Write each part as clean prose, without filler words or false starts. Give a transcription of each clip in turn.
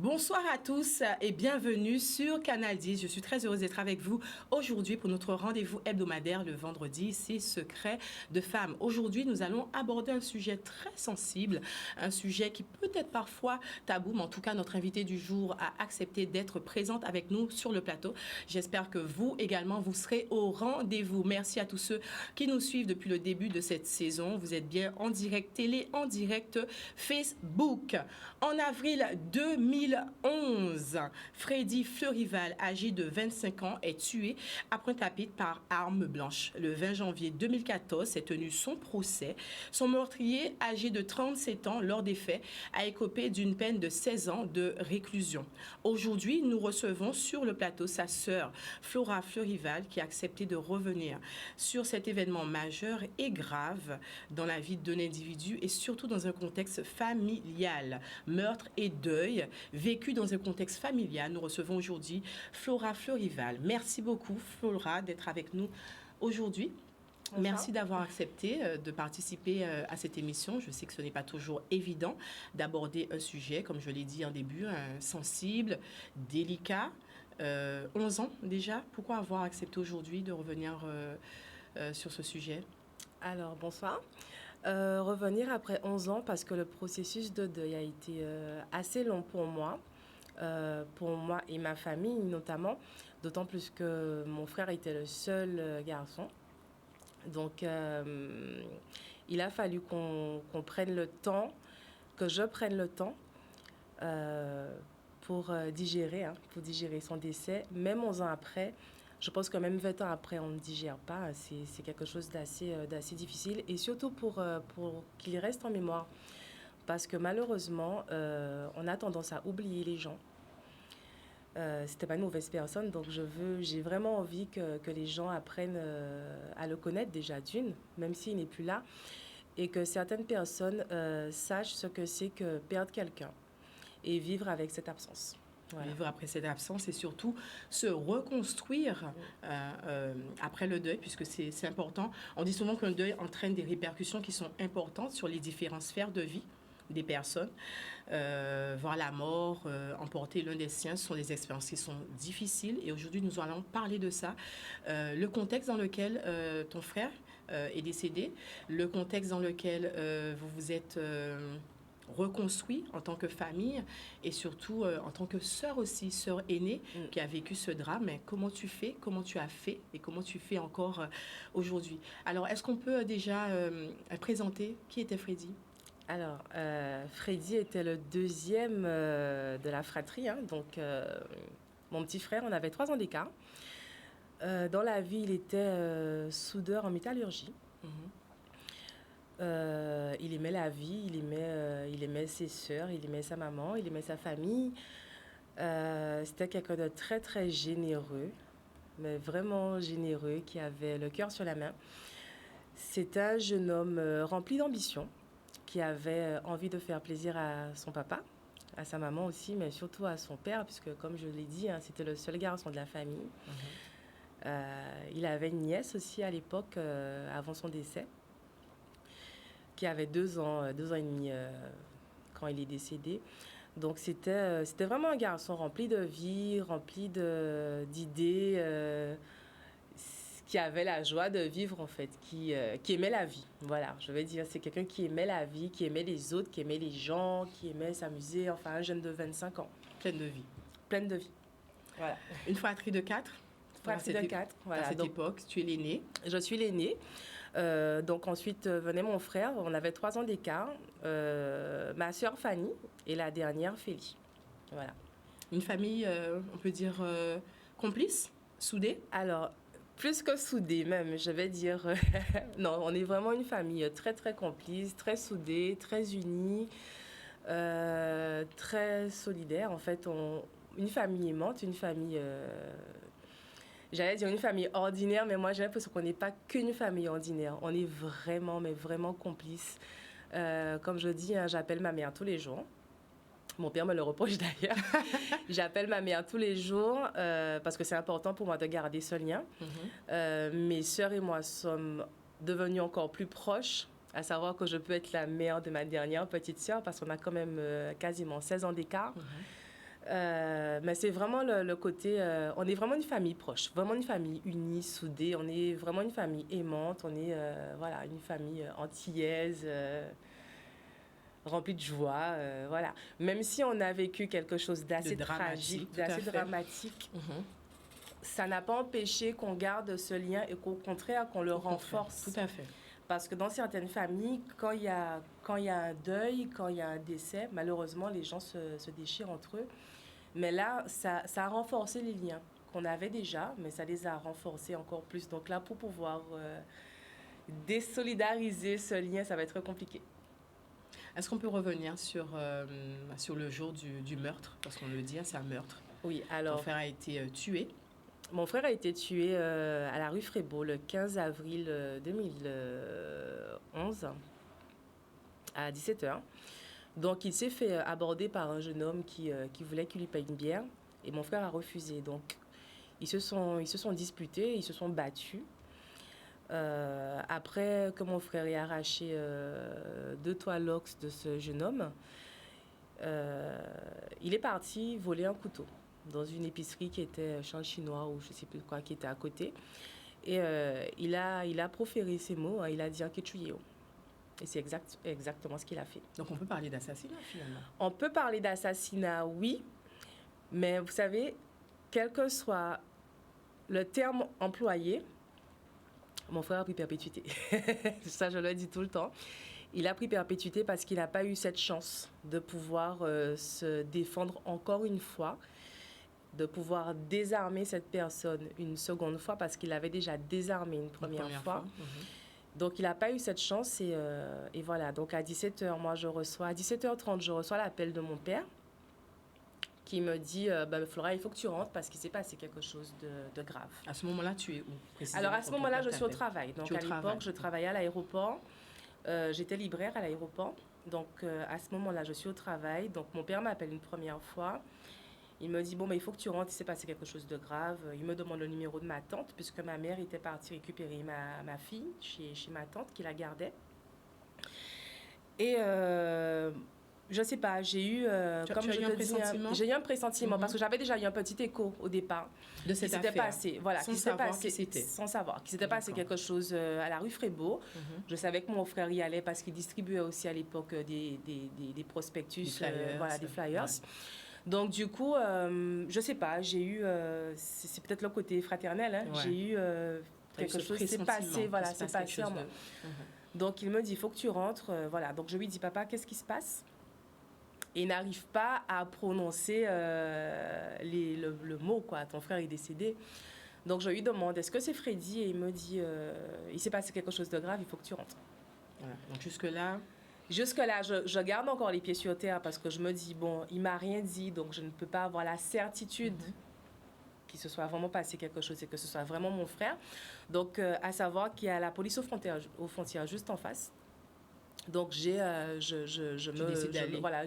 Bonsoir à tous et bienvenue sur Canal 10. Je suis très heureuse d'être avec vous aujourd'hui pour notre rendez-vous hebdomadaire le vendredi, c'est Secrets de femmes. Aujourd'hui, nous allons aborder un sujet très sensible, un sujet qui peut être parfois tabou, mais en tout cas, notre invitée du jour a accepté d'être présente avec nous sur le plateau. J'espère que vous également, vous serez au rendez-vous. Merci à tous ceux qui nous suivent depuis le début de cette saison. Vous êtes bien en direct télé, en direct Facebook. En avril 2011, Freddy Fleurival, âgé de 25 ans, est tué à Pointe-à-Pitre par arme blanche. Le 20 janvier 2014 s'est tenu son procès. Son meurtrier, âgé de 37 ans lors des faits, a écopé d'une peine de 16 ans de réclusion. Aujourd'hui, nous recevons sur le plateau sa sœur, Flora Fleurival, qui a accepté de revenir sur cet événement majeur et grave dans la vie d'un individu et surtout dans un contexte familial. Meurtre et deuil vécu dans un contexte familial. Nous recevons aujourd'hui Flora Fleurival. Merci beaucoup, Flora, d'être avec nous aujourd'hui. Bonsoir. Merci d'avoir accepté de participer à cette émission. Je sais que ce n'est pas toujours évident d'aborder un sujet, comme je l'ai dit en début, sensible, délicat. 11 ans déjà. Pourquoi avoir accepté aujourd'hui de revenir sur ce sujet? Alors, bonsoir. Revenir après 11 ans parce que le processus de deuil a été assez long pour moi et ma famille notamment, d'autant plus que mon frère était le seul garçon. Donc, il a fallu qu'on prenne le temps, que je prenne le temps pour digérer son décès, même 11 ans après. Je pense que même 20 ans après, on ne digère pas. C'est quelque chose d'assez difficile. Et surtout pour qu'il reste en mémoire. Parce que malheureusement, on a tendance à oublier les gens. C'était pas une mauvaise personne. Donc j'ai vraiment envie que les gens apprennent à le connaître déjà d'une, même s'il n'est plus là. Et que certaines personnes sachent ce que c'est que perdre quelqu'un et vivre avec cette absence. Voilà. Vivre après cette absence et surtout se reconstruire après le deuil, puisque c'est important. On dit souvent qu'un deuil entraîne des répercussions qui sont importantes sur les différentes sphères de vie des personnes. Voir la mort, emporter l'un des siens, ce sont des expériences qui sont difficiles. Et aujourd'hui, nous allons parler de ça. Le contexte dans lequel ton frère est décédé, le contexte dans lequel vous vous êtes... reconstruit en tant que famille et surtout en tant que sœur aussi, sœur aînée qui a vécu ce drame. Mais comment tu fais, comment tu as fait et comment tu fais encore aujourd'hui? Alors, est-ce qu'on peut déjà présenter qui était Freddy? Alors, Freddy était le deuxième de la fratrie. Donc, mon petit frère, on avait 3 ans d'écart. Dans la vie, il était soudeur en métallurgie. Il aimait la vie, il aimait ses sœurs, il aimait sa maman, il aimait sa famille. C'était quelqu'un de très, très généreux, mais vraiment généreux, qui avait le cœur sur la main. C'était un jeune homme rempli d'ambition, qui avait envie de faire plaisir à son papa, à sa maman aussi, mais surtout à son père, puisque, comme je l'ai dit, c'était le seul garçon de la famille. Il avait une nièce aussi à l'époque, avant son décès, qui avait 2 ans et demi quand il est décédé. Donc, c'était vraiment un garçon rempli de vie, rempli d'idées, qui avait la joie de vivre, en fait, qui aimait la vie. Voilà, je vais dire, c'est quelqu'un qui aimait la vie, qui aimait les autres, qui aimait les gens, qui aimait s'amuser. Enfin, un jeune de 25 ans. Pleine de vie. Pleine de vie. Voilà. Une fratrie de 4. Fratrie de 4. Voilà. À cette époque, tu es l'aînée. Je suis l'aînée. Donc ensuite venait mon frère, on avait 3 ans d'écart, ma sœur Fanny et la dernière Félie. Voilà. Une famille, on peut dire, complice, soudée? Alors, plus que soudée même, je vais dire. Non, on est vraiment une famille très très complice, très soudée, très unie, très solidaire. En fait, une famille aimante, une famille... J'allais dire une famille ordinaire, mais moi j'ai l'impression qu'on n'est pas qu'une famille ordinaire. On est vraiment, mais vraiment complices. Comme je dis, j'appelle ma mère tous les jours. Mon père me le reproche d'ailleurs. J'appelle ma mère tous les jours parce que c'est important pour moi de garder ce lien. Mes sœurs et moi sommes devenues encore plus proches, à savoir que je peux être la mère de ma dernière petite sœur parce qu'on a quand même quasiment 16 ans d'écart. Mais c'est vraiment le côté... on est vraiment une famille proche, vraiment une famille unie, soudée. On est vraiment une famille aimante. On est voilà, une famille antillaise, remplie de joie. Voilà. Même si on a vécu quelque chose d'assez tragique, d'assez dramatique, ça n'a pas empêché qu'on garde ce lien et qu'au contraire, qu'on le renforce. Tout à fait. Parce que dans certaines familles, quand il y a un deuil, quand il y a un décès, malheureusement, les gens se déchirent entre eux. Mais là, ça a renforcé les liens qu'on avait déjà, mais ça les a renforcés encore plus. Donc là, pour pouvoir désolidariser ce lien, ça va être compliqué. Est-ce qu'on peut revenir sur le jour du meurtre? Parce qu'on le dit, c'est un meurtre. Oui, alors... Ton frère a été tué. Mon frère a été tué à la rue Frébeau le 15 avril 2011 à 17h. Donc, il s'est fait aborder par un jeune homme qui voulait qu'il lui paye une bière et mon frère a refusé. Donc, ils se sont disputés, ils se sont battus. Après que mon frère ait arraché 2 toilox de ce jeune homme, il est parti voler un couteau dans une épicerie qui était chez un chinois ou je ne sais plus quoi, qui était à côté. Et il a proféré ces mots, hein, il a dit « Kichuyo ». Et c'est exactement ce qu'il a fait. Donc on peut parler d'assassinat finalement? On peut parler d'assassinat, oui. Mais vous savez, quel que soit le terme employé, mon frère a pris perpétuité. Ça, je le dis tout le temps. Il a pris perpétuité parce qu'il n'a pas eu cette chance de pouvoir se défendre encore une fois, de pouvoir désarmer cette personne une seconde fois parce qu'il avait déjà désarmé une première fois. Donc, il n'a pas eu cette chance et voilà. Donc, à 17h, à 17h30, je reçois l'appel de mon père qui me dit Flora, il faut que tu rentres parce qu'il s'est passé quelque chose de grave. À ce moment-là, tu es où? Alors, à ce moment-là, je suis au travail. Donc, à l'époque, je travaillais à l'aéroport. J'étais libraire à l'aéroport. Donc, à ce moment-là, je suis au travail. Donc, mon père m'appelle une première fois. Il me dit, il faut que tu rentres, il s'est passé quelque chose de grave. Il me demande le numéro de ma tante, puisque ma mère était partie récupérer ma fille chez ma tante, qui la gardait. Et je ne sais pas, j'ai eu, comme je te dis, j'ai eu un pressentiment, parce que j'avais déjà eu un petit écho au départ. De cette affaire. Passé, voilà, sans savoir qu'il s'était passé quelque chose à la rue Frébeau. Je savais que mon frère y allait parce qu'il distribuait aussi à l'époque des prospectus, des flyers. Ouais. Donc, du coup, je sais pas, j'ai eu... c'est peut-être le côté fraternel, hein. Ouais. J'ai eu quelque chose qui s'est passé, voilà, c'est passé en moi. Donc, il me dit, il faut que tu rentres, voilà. Donc, je lui dis, papa, qu'est-ce qui se passe? Et il n'arrive pas à prononcer le mot, quoi. Ton frère est décédé. Donc, je lui demande, est-ce que c'est Freddy? Et il me dit, il s'est passé quelque chose de grave, il faut que tu rentres. Voilà. Donc, jusque-là, je garde encore les pieds sur terre parce que je me dis, il m'a rien dit, donc je ne peux pas avoir la certitude qu'il se soit vraiment passé quelque chose et que ce soit vraiment mon frère. Donc, à savoir qu'il y a la police aux frontières juste en face. Donc, j'y vais.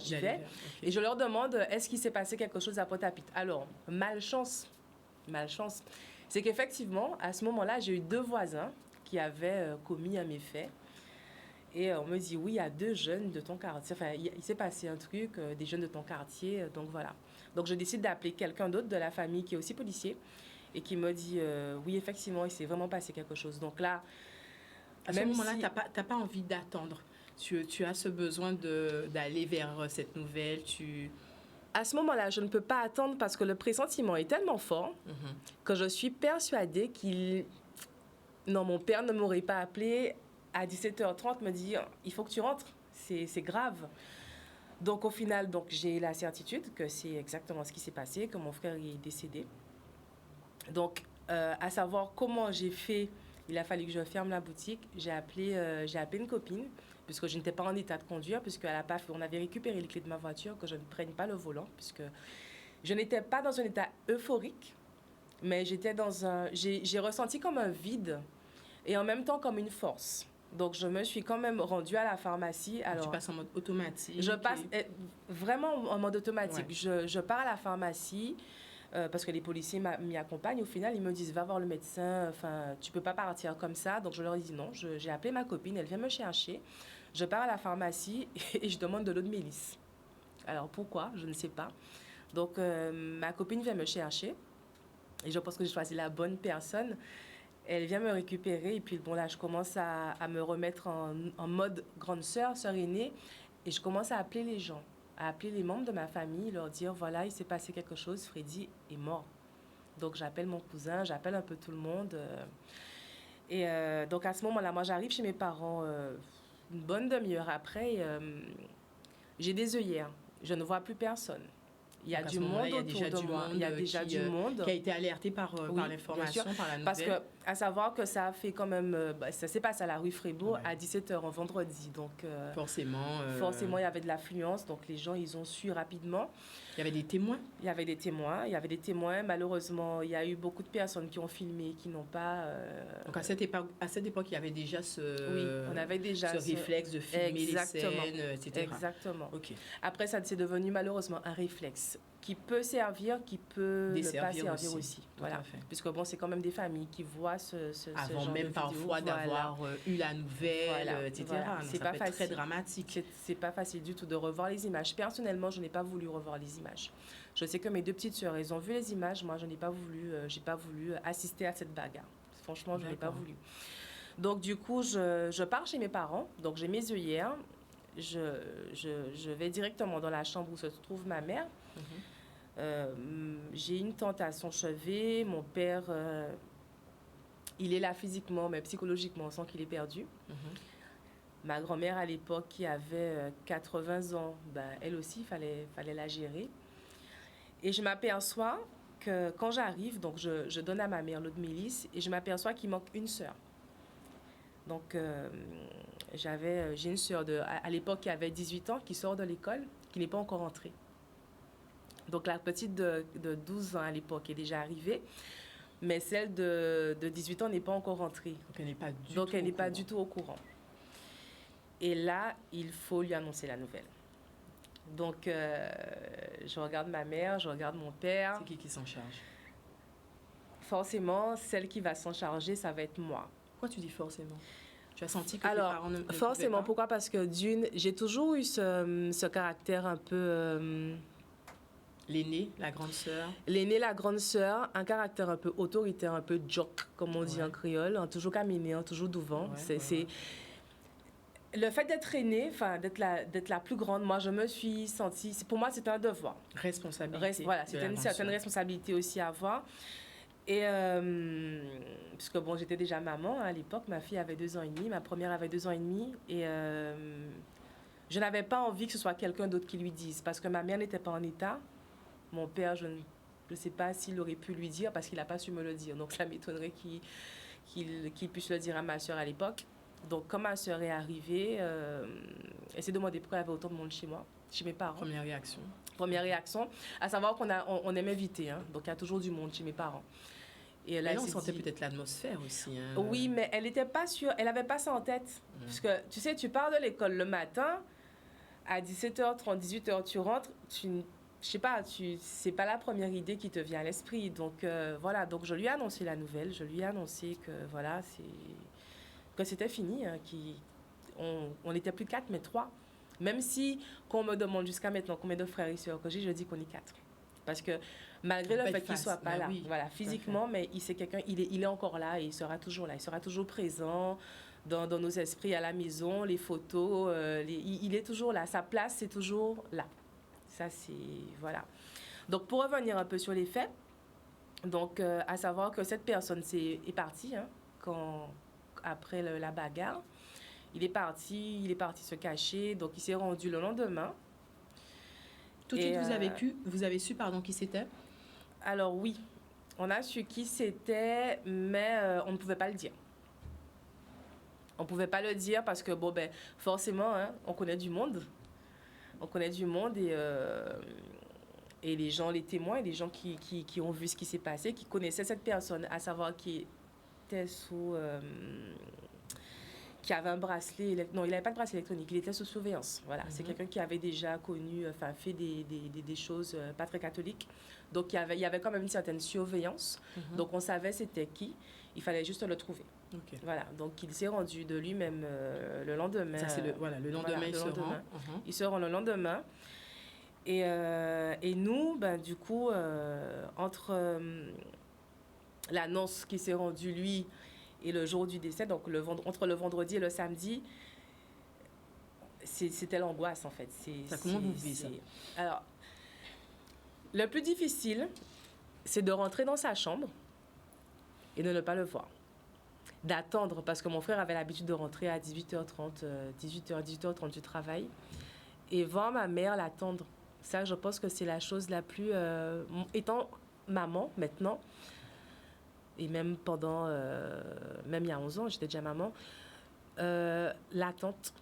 Okay. Et je leur demande, est-ce qu'il s'est passé quelque chose à Pointe-à-Pitre? Alors, malchance, c'est qu'effectivement, à ce moment-là, j'ai eu 2 voisins qui avaient commis un méfait. Et on me dit, oui, il y a 2 jeunes de ton quartier. Enfin, il s'est passé un truc, des jeunes de ton quartier. Donc, voilà. Donc, je décide d'appeler quelqu'un d'autre de la famille qui est aussi policier et qui me dit, oui, effectivement, il s'est vraiment passé quelque chose. Donc là, à ce moment-là, tu n'as pas envie d'attendre. Tu as ce besoin d'aller vers cette nouvelle. À ce moment-là, je ne peux pas attendre parce que le pressentiment est tellement fort que je suis persuadée Non, mon père ne m'aurait pas appelé à 17h30, me dit, il faut que tu rentres, c'est grave. Donc, au final, j'ai la certitude que c'est exactement ce qui s'est passé, que mon frère est décédé. Donc, à savoir comment j'ai fait, il a fallu que je ferme la boutique. J'ai appelé une copine, puisque je n'étais pas en état de conduire, puisqu'à la PAF, on avait récupéré les clés de ma voiture, que je ne prenne pas le volant, puisque je n'étais pas dans un état euphorique, mais j'ai ressenti comme un vide et en même temps comme une force. Donc, je me suis quand même rendue à la pharmacie. Alors, tu passes en mode automatique? Je passe vraiment en mode automatique. Ouais. Je pars à la pharmacie parce que les policiers m'y accompagnent. Au final, ils me disent, va voir le médecin. Enfin, tu peux pas partir comme ça. Donc, je leur dis non. J'ai appelé ma copine. Elle vient me chercher. Je pars à la pharmacie et je demande de l'eau de mélisse. Alors, pourquoi? Je ne sais pas. Donc, ma copine vient me chercher et je pense que j'ai choisi la bonne personne. Elle vient me récupérer et puis bon là, je commence à me remettre en mode grande sœur, sœur aînée et je commence à appeler les gens, à appeler les membres de ma famille, leur dire voilà, il s'est passé quelque chose, Freddy est mort. Donc j'appelle mon cousin, j'appelle un peu tout le monde. Donc à ce moment-là, moi j'arrive chez mes parents une bonne demi-heure après et j'ai des œillères, je ne vois plus personne. Il y a du monde autour de moi. Il y a déjà du monde qui a été alerté par l'information, par la nouvelle. Parce que, à savoir que ça a fait quand même... ça s'est passé à la rue Frébeau à 17h en vendredi. Donc, forcément, il y avait de l'affluence. Donc, les gens, ils ont su rapidement. Il y avait des témoins? Il y avait des témoins. Malheureusement, il y a eu beaucoup de personnes qui ont filmé, qui n'ont pas... Donc, à cette époque, il y avait déjà on avait déjà ce réflexe de filmer les scènes, etc. Exactement. Okay. Après, ça c'est devenu malheureusement un réflexe qui peut servir, qui peut ne pas servir aussi. Voilà. Puisque bon, c'est quand même des familles qui voient ce avant genre même de parfois vidéo, d'avoir eu la nouvelle, etc. Voilà. C'est pas facile. Très dramatique. C'est pas facile du tout de revoir les images. Personnellement, je n'ai pas voulu revoir les images. Je sais que mes deux petites sœurs, elles ont vu les images. Moi, je n'ai pas voulu, j'ai pas voulu assister à cette bagarre. Franchement, je n'ai pas voulu. Donc, du coup, je pars chez mes parents. Donc, j'ai mes œillères. Je vais directement dans la chambre où se trouve ma mère. J'ai une tante à son chevet. Mon père, il est là physiquement, mais psychologiquement, on sent qu'il est perdu. Ma grand-mère, à l'époque, qui avait 80 ans, elle aussi, il fallait la gérer. Et je m'aperçois que quand j'arrive, donc je donne à ma mère l'eau de Mélisse, et je m'aperçois qu'il manque une sœur. Donc, j'ai une sœur à l'époque qui avait 18 ans, qui sort de l'école, qui n'est pas encore entrée. Donc, la petite de 12 ans à l'époque est déjà arrivée, mais celle de 18 ans n'est pas encore rentrée. Donc, elle n'est pas du tout au courant. Et là, il faut lui annoncer la nouvelle. Donc, je regarde ma mère, je regarde mon père. C'est qui s'en charge? Forcément, celle qui va s'en charger, ça va être moi. Pourquoi tu dis forcément? Tu as senti que tes parents ne forcément, pourquoi? Parce que j'ai toujours eu ce caractère un peu... L'aînée, la grande sœur. L'aînée, la grande sœur, un caractère un peu autoritaire, un peu jock, comme on dit en créole, toujours caminé, toujours devant. C'est le fait d'être aînée, d'être la plus grande, moi, je me suis sentie... Pour moi, c'était un devoir. Responsabilité. Voilà, c'était une certaine responsabilité aussi à avoir. Et puisque bon, j'étais déjà maman à l'époque, ma fille avait 2 ans et demi, ma première avait 2 ans et demi, et je n'avais pas envie que ce soit quelqu'un d'autre qui lui dise, parce que ma mère n'était pas en état. Mon père, je ne sais pas s'il aurait pu lui dire, parce qu'il n'a pas su me le dire. Donc ça m'étonnerait qu'il puisse le dire à ma soeur à l'époque. Donc quand ma soeur est arrivée, elle s'est demandé pourquoi il y avait autant de monde chez moi, chez mes parents. Première réaction, à savoir qu'on aime inviter, hein, donc il y a toujours du monde chez mes parents. Et là, on sentait peut-être l'atmosphère aussi. Hein. Oui, mais elle n'était pas sûre, elle n'avait pas ça en tête. Parce que, tu sais, tu pars de l'école le matin, à 17h30, 18h, tu rentres, je sais pas, c'est pas la première idée qui te vient à l'esprit. Donc, voilà, donc je lui ai annoncé la nouvelle, je lui ai annoncé que, voilà, que c'était fini, hein, on n'était plus 4, mais 3. Même si, quand on me demande jusqu'à maintenant combien de frères et sœurs que j'ai, je dis qu'on est 4. Parce que malgré le fait qu'il ne soit pas là, voilà, physiquement, mais c'est quelqu'un, il est encore là et il sera toujours là. Il sera toujours présent dans nos esprits à la maison, les photos, il est toujours là. Sa place, c'est toujours là. Ça, c'est... Voilà. Donc, pour revenir un peu sur les faits, donc, à savoir que cette personne est partie, hein, après la bagarre. Il est parti se cacher, donc il s'est rendu le lendemain. Tout de suite, vous avez su qui c'était? Alors oui, on a su qui c'était, mais on ne pouvait pas le dire. On ne pouvait pas le dire parce que, bon, forcément, hein, on connaît du monde. On connaît du monde et les gens, les témoins, les gens qui ont vu ce qui s'est passé, qui connaissaient cette personne, à savoir qui était qui avait un bracelet... Non, il n'avait pas de bracelet électronique, il était sous surveillance. Voilà. C'est quelqu'un qui avait déjà connu, fait des choses pas très catholiques. Donc, il y avait quand même une certaine surveillance. Donc, on savait c'était qui. Il fallait juste le trouver. Okay. Voilà. Donc, il s'est rendu de lui-même le lendemain. Ça, c'est le lendemain, il se rend. Il se rend le lendemain. Et nous, ben, du coup, entre l'annonce qui s'est rendue, lui, et le jour du décès, donc entre le vendredi et le samedi, c'était l'angoisse, en fait. Comment vous vivez ça? Alors, le plus difficile, c'est de rentrer dans sa chambre et de ne pas le voir. D'attendre, parce que mon frère avait l'habitude de rentrer à 18h30, 18h30 du travail, et voir ma mère l'attendre. Ça, je pense que c'est la chose la plus... étant maman, maintenant, et même pendant... même il y a 11 ans, j'étais déjà maman, l'attente.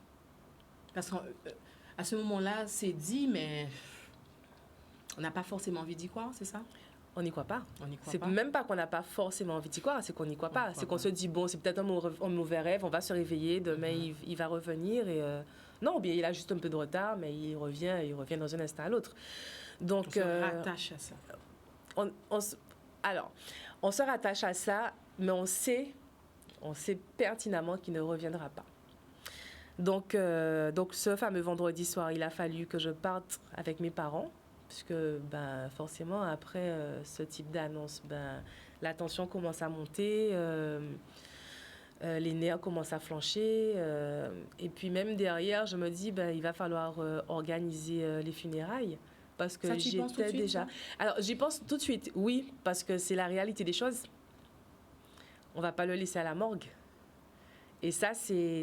Parce qu'à ce moment-là, c'est dit, mais on n'a pas forcément envie d'y croire, c'est ça? On n'y croit pas. On n'y croit C'est pas. même pas qu'on n'a pas forcément envie d'y croire, c'est qu'on n'y croit pas. C'est qu'on se dit, bon, c'est peut-être un mauvais rêve, on va se réveiller, demain il va revenir. Et non, bien, il a juste un peu de retard, mais il revient dans un instant à l'autre. Donc, on se rattache à ça. Alors, on se rattache à ça, mais on sait pertinemment qu'il ne reviendra pas. Donc, ce fameux vendredi soir, il a fallu que je parte avec mes parents, puisque ben, forcément, après ce type d'annonce, ben, la tension commence à monter, les nerfs commencent à flancher. Et puis même derrière, je me dis, ben, il va falloir organiser les funérailles. Parce que j'étais déjà... Alors, j'y pense tout de suite, oui, parce que c'est la réalité des choses. On ne va pas le laisser à la morgue. Et ça, c'est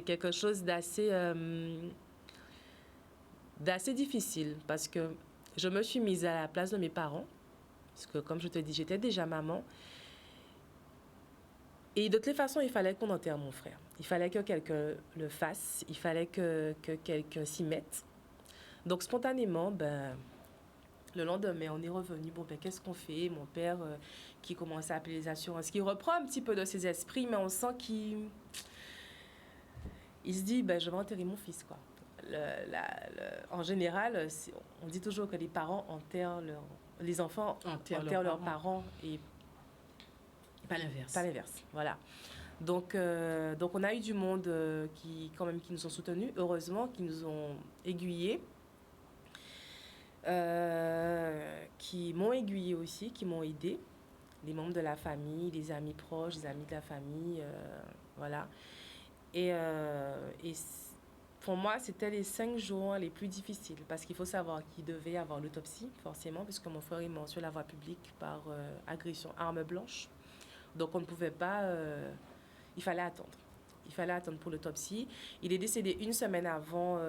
quelque chose d'assez difficile, parce que je me suis mise à la place de mes parents, parce que, comme je te dis, j'étais déjà maman. Et de toutes les façons, il fallait qu'on enterre mon frère. Il fallait que quelqu'un le fasse, il fallait que quelqu'un s'y mette. Donc, spontanément, ben, le lendemain, on est revenu. Bon, ben, qu'est-ce qu'on fait? Mon père qui commence à appeler les assurances, qui reprend un petit peu de ses esprits, mais on sent qu'il se dit, ben, je vais enterrer mon fils, quoi. En général, on dit toujours que les parents les enfants enterrent leurs parents et pas l'inverse. Pas l'inverse, voilà. Donc, on a eu du monde qui nous ont soutenus, heureusement, qui nous ont aiguillés. Qui m'ont aiguillé aussi, qui m'ont aidé, les membres de la famille, les amis proches, les amis de la famille, voilà. Et pour moi, c'était les 5 jours les plus difficiles, parce qu'il faut savoir qu'il devait y avoir l'autopsie, forcément, puisque mon frère est mort sur la voie publique par agression arme blanche. Donc on ne pouvait pas... il fallait attendre. Il fallait attendre pour l'autopsie. Il est décédé 1 semaine avant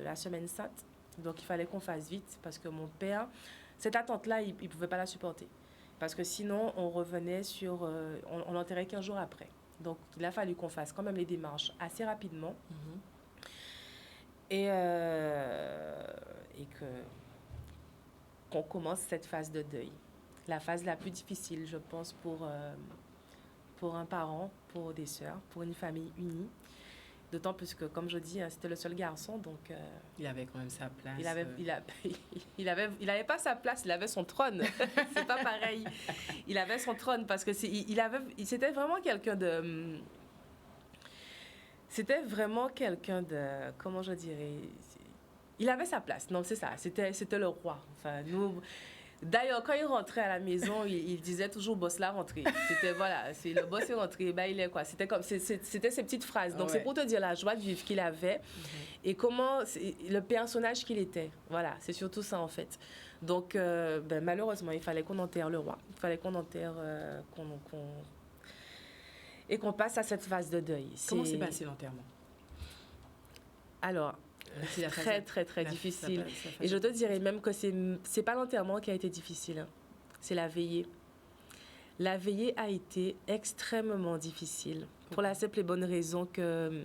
la semaine sainte. Donc, il fallait qu'on fasse vite parce que mon père, cette attente-là, il ne pouvait pas la supporter. Parce que sinon, on revenait sur... on l'enterrait 15 jours après. Donc, il a fallu qu'on fasse quand même les démarches assez rapidement. Et qu'on commence cette phase de deuil. La phase la plus difficile, je pense, pour un parent, pour des sœurs, pour une famille unie. D'autant plus que, comme je dis, c'était le seul garçon, donc... il avait quand même sa place. Il avait pas sa place, il avait son trône. C'est pas pareil. Il avait son trône parce que c'était vraiment quelqu'un de... C'était vraiment quelqu'un de... Comment je dirais? Il avait sa place. Non, c'est ça. C'était le roi. Enfin, nous... D'ailleurs, quand il rentrait à la maison, il disait toujours « boss là rentré ». C'était voilà, c'est le boss est rentré, ben il est quoi. C'était comme c'était ces petites phrases. Donc c'est pour te dire la joie de vivre qu'il avait et comment le personnage qu'il était. Voilà, c'est surtout ça en fait. Donc ben, malheureusement, il fallait qu'on enterre le roi. Il fallait qu'on enterre et qu'on passe à cette phase de deuil. Comment s'est passé l'enterrement? Alors, très difficile. Et je te dirais même que c'est pas l'enterrement qui a été difficile, hein. C'est la veillée. La veillée a été extrêmement difficile. Pour la simple et bonne raison que...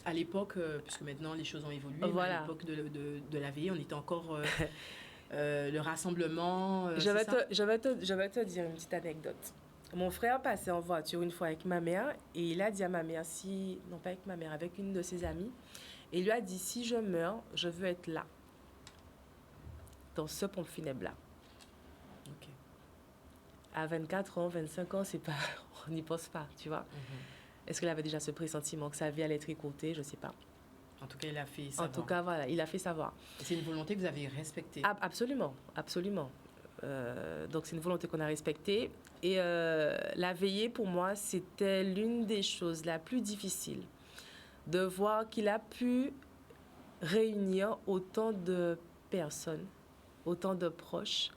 À l'époque, puisque maintenant les choses ont évolué, voilà. Mais à l'époque de la veillée, on était encore... le rassemblement... je vais te dire une petite anecdote. Mon frère passait en voiture une fois avec ma mère et il a dit à ma mère, non pas avec ma mère, avec une de ses amies, et il lui a dit, si je meurs, je veux être là, dans ce pompe funèbre-là. Okay. À 24 ans, 25 ans, c'est pas, on n'y pense pas, tu vois. Est-ce qu'il avait déjà ce pressentiment que sa vie allait être écourtée? Je ne sais pas. En tout cas, il a fait En savoir. tout cas, voilà, il a fait savoir. C'est une volonté que vous avez respectée. Absolument, absolument. Donc, c'est une volonté qu'on a respectée. Et la veillée, pour moi, c'était l'une des choses la plus difficiles. De voir qu'il a pu réunir autant de personnes, autant de proches,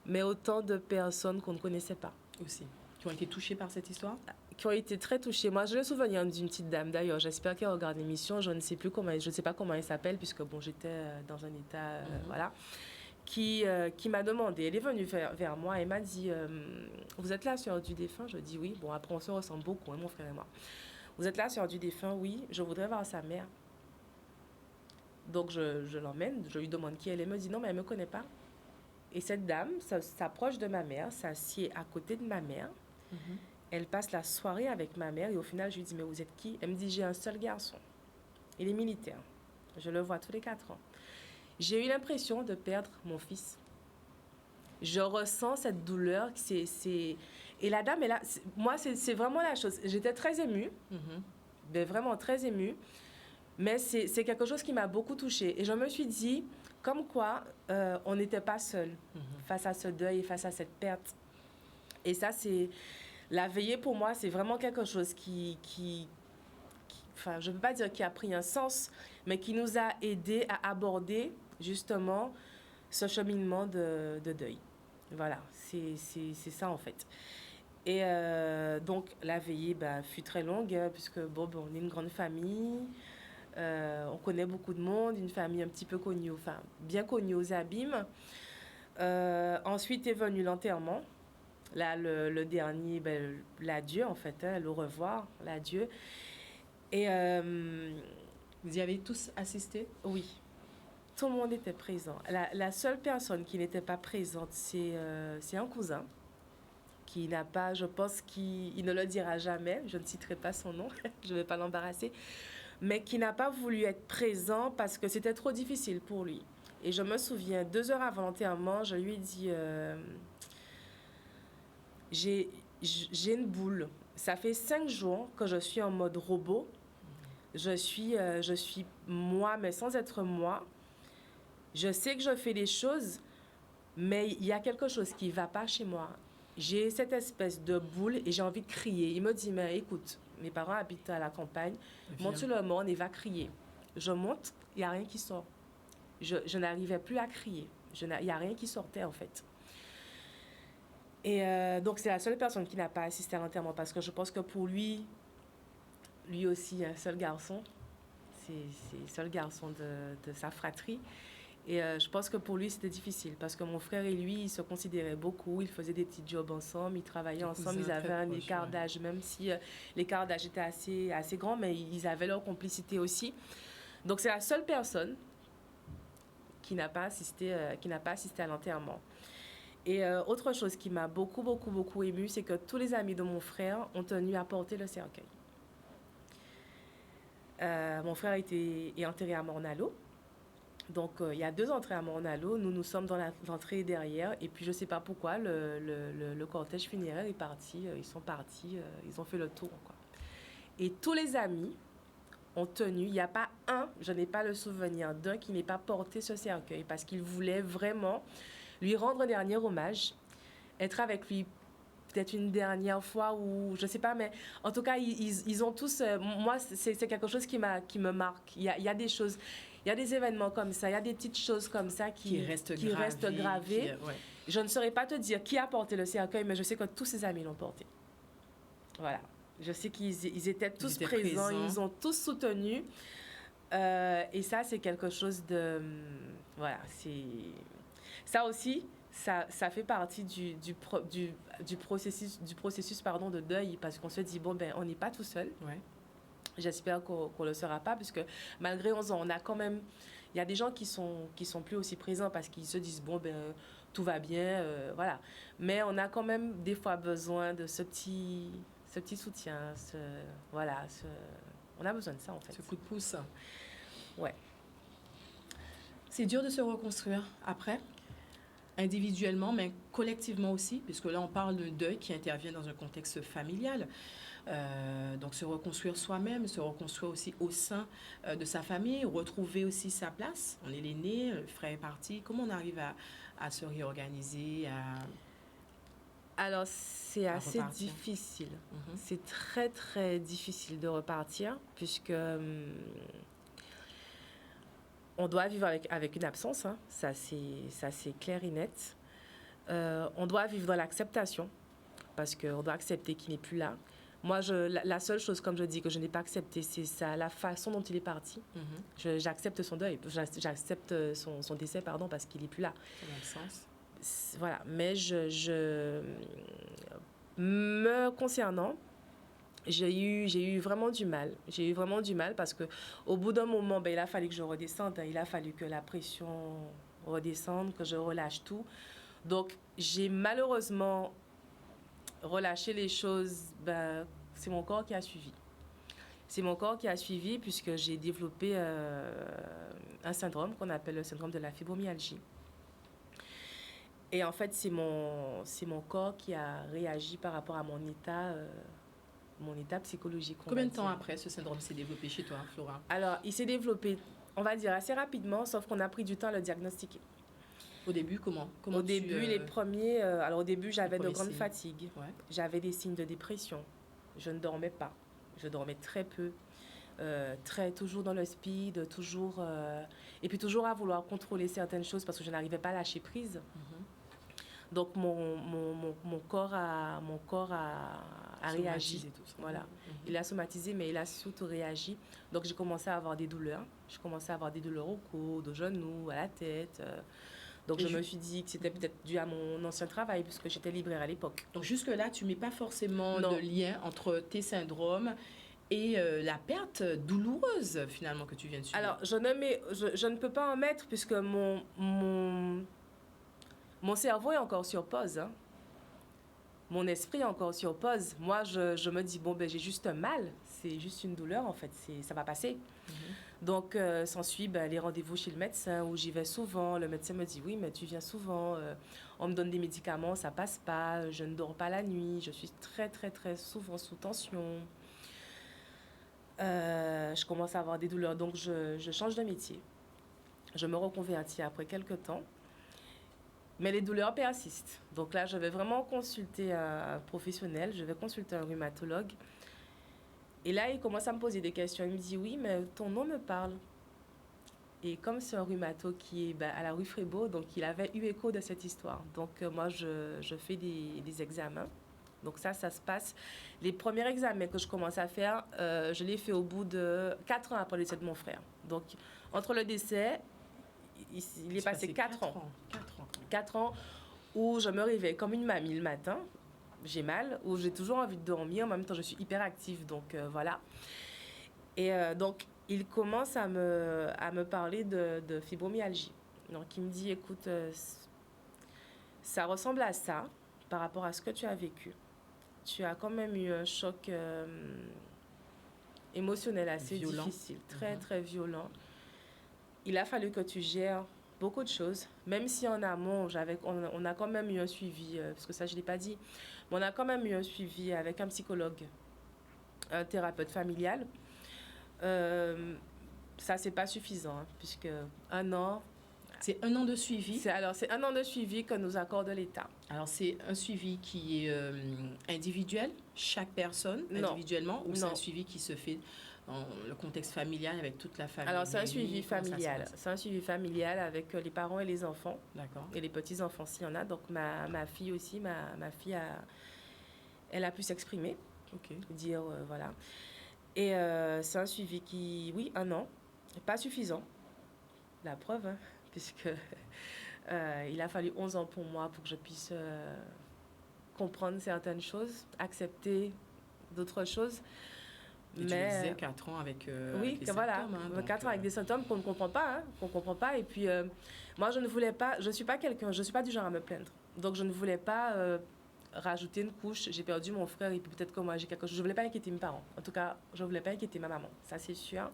mais autant de personnes qu'on ne connaissait pas. Aussi. Qui ont été touchées par cette histoire? Qui ont été très touchées. Moi, j'ai le souvenir d'une petite dame, d'ailleurs. J'espère qu'elle regarde l'émission. Je ne sais plus comment, je ne sais pas comment elle s'appelle, puisque bon, j'étais dans un état, voilà, qui m'a demandé. Elle est venue vers moi et m'a dit, vous êtes la sœur du défunt? Je dis oui. Bon, après, on se ressemble beaucoup, hein, mon frère et moi. Vous êtes la sœur du défunt? Oui. Je voudrais voir sa mère. Donc, je l'emmène. Je lui demande qui elle est. Elle me dit non, mais elle ne me connaît pas. Et cette dame s'approche de ma mère, s'assied à côté de ma mère. Elle passe la soirée avec ma mère et au final, je lui dis, mais vous êtes qui? Elle me dit, j'ai un seul garçon. Il est militaire. Je le vois tous les 4 ans. J'ai eu l'impression de perdre mon fils. Je ressens cette douleur. Et la dame, elle a, moi, c'est vraiment la chose. J'étais très émue, mais vraiment très émue. Mais c'est quelque chose qui m'a beaucoup touchée. Et je me suis dit, comme quoi, on n'était pas seul face à ce deuil et face à cette perte. Et ça, c'est... La veillée, pour moi, c'est vraiment quelque chose enfin, je ne peux pas dire qui a pris un sens, mais qui nous a aidés à aborder, justement, ce cheminement de deuil. Voilà, c'est ça, en fait. Et donc, la veillée fut très longue, puisque, bon, on est une grande famille, on connaît beaucoup de monde, une famille un petit peu connue, enfin, bien connue aux abîmes. Ensuite est venu l'enterrement. Là, le dernier, l'adieu, en fait, hein, le revoir, l'adieu. Et vous y avez tous assisté? Oui, tout le monde était présent. La seule personne qui n'était pas présente, c'est un cousin qui n'a pas, je pense qu'il ne le dira jamais, je ne citerai pas son nom, je ne vais pas l'embarrasser, mais qui n'a pas voulu être présent parce que c'était trop difficile pour lui. Et je me souviens, 2 heures avant l'enterrement, je lui ai dit... J'ai une boule. Ça fait 5 jours que je suis en mode robot. Je suis moi, mais sans être moi. Je sais que je fais des choses, mais il y a quelque chose qui ne va pas chez moi. J'ai cette espèce de boule et j'ai envie de crier. Il me dit, mais écoute, mes parents habitent à la campagne. Monte sur le monde et va crier. Je monte, il n'y a rien qui sort. Je n'arrivais plus à crier. Il n'y a rien qui sortait, en fait. Et donc, c'est la seule personne qui n'a pas assisté à l'enterrement parce que je pense que pour lui aussi, un seul garçon, c'est le seul garçon de sa fratrie. Et je pense que pour lui, c'était difficile parce que mon frère et lui, ils se considéraient beaucoup, ils faisaient des petits jobs ensemble, ils travaillaient ensemble, ils avaient un écart d'âge, même si l'écart d'âge était assez grand, mais ils avaient leur complicité aussi. Donc, c'est la seule personne qui n'a pas assisté à l'enterrement. Et autre chose qui m'a beaucoup émue, c'est que tous les amis de mon frère ont tenu à porter le cercueil. Mon frère est enterré à Morne-à-l'Eau. Donc, il y a 2 entrées à Morne-à-l'Eau. Nous sommes dans l'entrée derrière. Et puis, je ne sais pas pourquoi, le cortège funéraire est parti. Ils sont partis, ils ont fait le tour, quoi. Et tous les amis ont tenu. Il n'y a pas je n'ai pas le souvenir d'un qui n'ait pas porté ce cercueil parce qu'il voulait vraiment... lui rendre un dernier hommage, être avec lui peut-être une dernière fois ou je sais pas, mais en tout cas, ils ont tous... moi, c'est quelque chose qui me marque. Il y a des choses, il y a des événements comme ça, il y a des petites choses comme ça qui restent gravées. Ouais. Je ne saurais pas te dire qui a porté le cercueil, mais je sais que tous ses amis l'ont porté. Voilà. Je sais qu'ils étaient tous présents, ils ont tous soutenu. Et ça, c'est quelque chose de... Voilà, c'est... Ça aussi, ça fait partie du processus de deuil parce qu'on se dit, bon, on n'est pas tout seul. Ouais. J'espère qu'on ne le sera pas parce que malgré 11 ans, on a quand même... Il y a des gens qui sont plus aussi présents parce qu'ils se disent, bon, tout va bien, voilà. Mais on a quand même des fois besoin de ce petit soutien, on a besoin de ça, en fait. Ce coup de pouce. Ouais. C'est dur de se reconstruire après, individuellement, mais collectivement aussi, puisque là, on parle d'un deuil qui intervient dans un contexte familial. Donc se reconstruire soi-même, se reconstruire aussi au sein de sa famille, retrouver aussi sa place. On est l'aîné, le frère est parti. Comment on arrive à se réorganiser, Alors, c'est à assez repartir? difficile. Mhm. C'est très, très difficile de repartir puisque on doit vivre avec une absence, hein. Ça, c'est clair et net. On doit vivre dans l'acceptation parce qu'on doit accepter qu'il n'est plus là. Moi, la seule chose, comme je dis, que je n'ai pas acceptée, c'est ça, la façon dont il est parti. Mhm. J'accepte son deuil, j'accepte son décès, pardon, parce qu'il n'est plus là. Son absence. Voilà, mais me concernant, j'ai eu vraiment du mal. J'ai eu vraiment du mal parce que au bout d'un moment, ben, il a fallu que je redescende. Il a fallu que la pression redescende, que je relâche tout. Donc, j'ai malheureusement relâché les choses. Ben, c'est mon corps qui a suivi. C'est mon corps qui a suivi puisque j'ai développé un syndrome qu'on appelle le syndrome de la fibromyalgie. Et en fait, c'est mon corps qui a réagi par rapport à mon état psychologique. Combien de temps après ce syndrome s'est développé chez toi, Flora? Alors, il s'est développé, on va dire, assez rapidement, sauf qu'on a pris du temps à le diagnostiquer. Au début, comment Au début, les premiers... alors, au début, j'avais de grandes fatigues. Ouais. J'avais des signes de dépression. Je ne dormais pas. Je dormais très peu. Toujours dans le speed, toujours... et puis, toujours à vouloir contrôler certaines choses parce que je n'arrivais pas à lâcher prise. Donc, mon corps a réagi. Tout ça. Voilà. Il a somatisé, mais il a surtout réagi. Donc, j'ai commencé à avoir des douleurs. Je commençais à avoir des douleurs au coude, aux genoux, à la tête. Donc, je me suis dit que c'était peut-être dû à mon ancien travail, puisque j'étais libraire à l'époque. Donc, jusque-là, tu ne mets pas forcément de lien entre tes syndromes et la perte douloureuse, finalement, que tu viens de subir. Alors, je ne peux pas en mettre, puisque mon cerveau est encore sur pause. Hein. Mon esprit est encore sur pause. Moi, je me dis, bon, ben, j'ai juste un mal. C'est juste une douleur, en fait. Ça va passer. Donc, s'ensuit les rendez-vous chez le médecin où j'y vais souvent. Le médecin me dit, oui, mais tu viens souvent. On me donne des médicaments, ça passe pas. Je ne dors pas la nuit. Je suis très, très, très souvent sous tension. Je commence à avoir des douleurs. Donc, je change de métier. Je me reconvertis après quelques temps. Mais les douleurs persistent. Donc là, je vais vraiment consulter un professionnel, je vais consulter un rhumatologue. Et là, il commence à me poser des questions. Il me dit, oui, mais ton nom me parle. Et comme c'est un rhumato qui est à la rue Frébeau, donc il avait eu écho de cette histoire. Donc moi, je fais des examens. Donc ça se passe. Les premiers examens que je commence à faire, je les fais au bout de 4 ans après le décès de mon frère. Donc entre le décès, il est passé 4 ans. 4 ans où je me réveille comme une mamie le matin, j'ai mal, où j'ai toujours envie de dormir, en même temps je suis hyper active, donc voilà. Et donc il commence à me parler de fibromyalgie. Donc il me dit, écoute, ça ressemble à ça par rapport à ce que tu as vécu. Tu as quand même eu un choc émotionnel assez difficile, très très violent. Il a fallu que tu gères beaucoup de choses, même si en amont, on a quand même eu un suivi, parce que ça, je ne l'ai pas dit, mais on a quand même eu un suivi avec un psychologue, un thérapeute familial. Ça, c'est pas suffisant, hein, puisque 1 an... C'est 1 an de suivi? C'est 1 an de suivi que nous accorde l'État. Alors, c'est un suivi qui est individuel, chaque personne individuellement, ou c'est un suivi qui se fait dans le contexte familial avec toute la famille? Alors, c'est un suivi familial. C'est un suivi familial avec les parents et les enfants. D'accord. Et les petits-enfants, s'il y en a. Donc, ma fille aussi, ma fille, elle a pu s'exprimer. OK. Dire, voilà. Et c'est un suivi qui, oui, 1 an, pas suffisant. La preuve, hein, puisque il a fallu 11 ans pour moi pour que je puisse comprendre certaines choses, accepter d'autres choses. Et tu me disais 4 ans avec oui, les voilà, symptômes. 4 ans avec des symptômes qu'on ne comprend pas, Et puis, moi, je ne voulais pas, je ne suis pas du genre à me plaindre. Donc, je ne voulais pas rajouter une couche. J'ai perdu mon frère et puis peut-être que moi, j'ai quelque chose. Je ne voulais pas inquiéter mes parents. En tout cas, je ne voulais pas inquiéter ma maman. Ça, c'est sûr.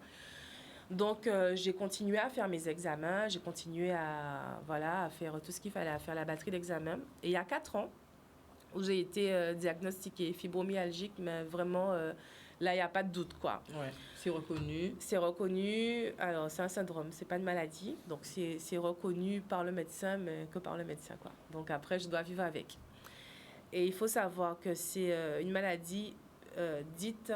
Donc, j'ai continué à faire mes examens. J'ai continué à faire tout ce qu'il fallait, à faire la batterie d'examens. Et il y a 4 ans, où j'ai été diagnostiquée fibromyalgique, mais vraiment, là, il n'y a pas de doute, quoi. Ouais, c'est reconnu. C'est reconnu. Alors, c'est un syndrome, c'est pas une maladie. Donc, c'est reconnu par le médecin, mais que par le médecin, quoi. Donc, après, je dois vivre avec. Et il faut savoir que c'est une maladie dite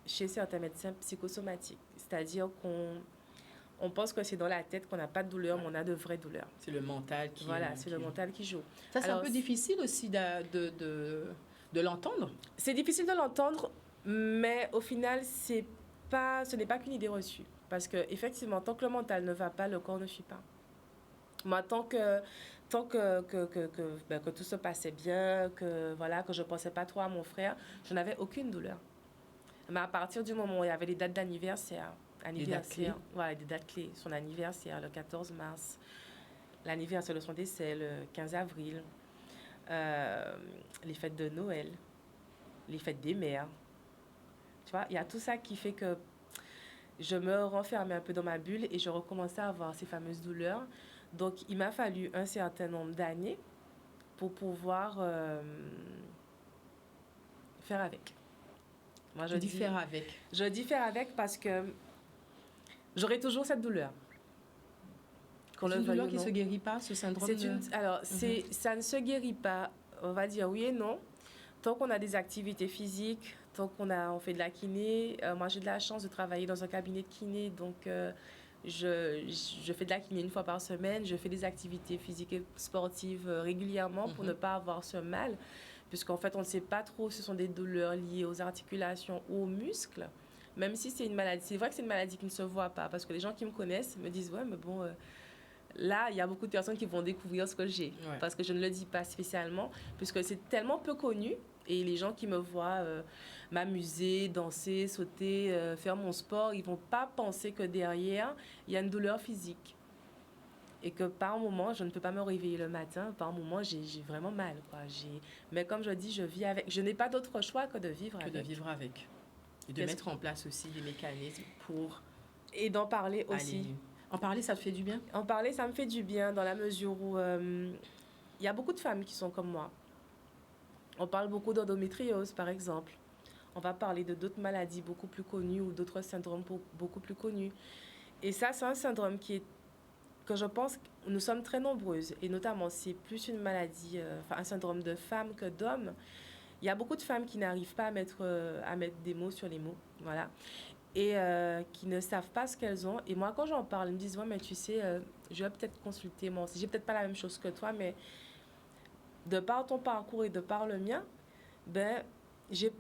chez certains médecins psychosomatiques. C'est-à-dire qu'on pense que c'est dans la tête qu'on n'a pas de douleur, mais on a de vraies douleurs. C'est le mental qui... Voilà, c'est le mental qui joue. Ça, c'est un peu difficile aussi de l'entendre. C'est difficile de l'entendre, mais au final, ce n'est pas qu'une idée reçue. Parce qu'effectivement, tant que le mental ne va pas, le corps ne suit pas. Moi, tant que tout se passait bien, que je ne pensais pas trop à mon frère, je n'avais aucune douleur. Mais à partir du moment où il y avait les dates d'anniversaire, des dates clés. Ouais, des dates clés. Son anniversaire, le 14 mars, l'anniversaire de son décès, le 15 avril, les fêtes de Noël, les fêtes des mères. Tu vois, il y a tout ça qui fait que je me renfermais un peu dans ma bulle et je recommençais à avoir ces fameuses douleurs. Donc, il m'a fallu un certain nombre d'années pour pouvoir faire avec. Moi, je dis faire avec. Je dis faire avec parce que j'aurai toujours cette douleur. C'est une douleur qui ne se guérit pas, ce syndrome ça ne se guérit pas, on va dire oui et non. Tant qu'on a des activités physiques, tant on fait de la kiné. Moi, j'ai de la chance de travailler dans un cabinet de kiné, donc je fais de la kiné une fois par semaine. Je fais des activités physiques et sportives régulièrement pour ne pas avoir ce mal, puisqu'en fait, on ne sait pas trop si ce sont des douleurs liées aux articulations ou aux muscles, même si c'est une maladie. C'est vrai que c'est une maladie qui ne se voit pas, parce que les gens qui me connaissent me disent « Ouais, mais bon... Là, il y a beaucoup de personnes qui vont découvrir ce que j'ai, parce que je ne le dis pas spécialement, puisque c'est tellement peu connu. Et les gens qui me voient m'amuser, danser, sauter, faire mon sport, ils ne vont pas penser que derrière, il y a une douleur physique. Et que par moment, je ne peux pas me réveiller le matin. Par moment, j'ai vraiment mal, quoi. Mais comme je dis, je vis avec. Je n'ai pas d'autre choix que de vivre avec. Que de vivre avec. Et de mettre en place aussi des mécanismes pour... Et d'en parler aussi. En parler, ça te fait du bien? En parler, ça me fait du bien dans la mesure où il y a beaucoup de femmes qui sont comme moi. On parle beaucoup d'endométriose, par exemple. On va parler de d'autres maladies beaucoup plus connues ou d'autres syndromes beaucoup plus connus. Et ça, c'est un syndrome que je pense que nous sommes très nombreuses. Et notamment, c'est plus une maladie, un syndrome de femmes que d'hommes. Il y a beaucoup de femmes qui n'arrivent pas à mettre des mots sur les mots. Voilà. Et qui ne savent pas ce qu'elles ont. Et moi, quand j'en parle, ils me disent « Ouais, mais tu sais, je vais peut-être consulter moi aussi. J'ai peut-être pas la même chose que toi, mais de par ton parcours et de par le mien, ben, j'ai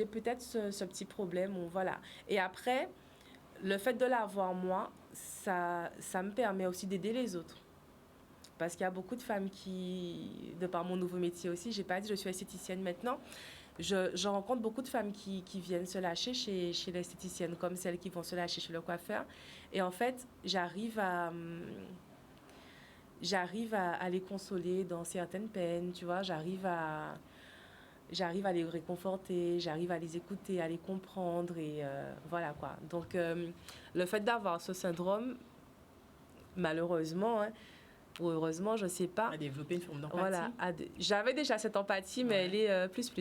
peut-être ce petit problème. » Voilà. Et après, le fait de l'avoir, moi, ça me permet aussi d'aider les autres. Parce qu'il y a beaucoup de femmes qui, de par mon nouveau métier aussi, j'ai pas dit je suis esthéticienne maintenant, je rencontre beaucoup de femmes qui viennent se lâcher chez l'esthéticienne, comme celles qui vont se lâcher chez le coiffeur. Et en fait, j'arrive à les consoler dans certaines peines, tu vois. J'arrive à les réconforter, j'arrive à les écouter, à les comprendre. Et voilà, quoi. Donc, le fait d'avoir ce syndrome, malheureusement... ou heureusement, je ne sais pas. À développer une forme d'empathie. Voilà, j'avais déjà cette empathie, mais elle est plus.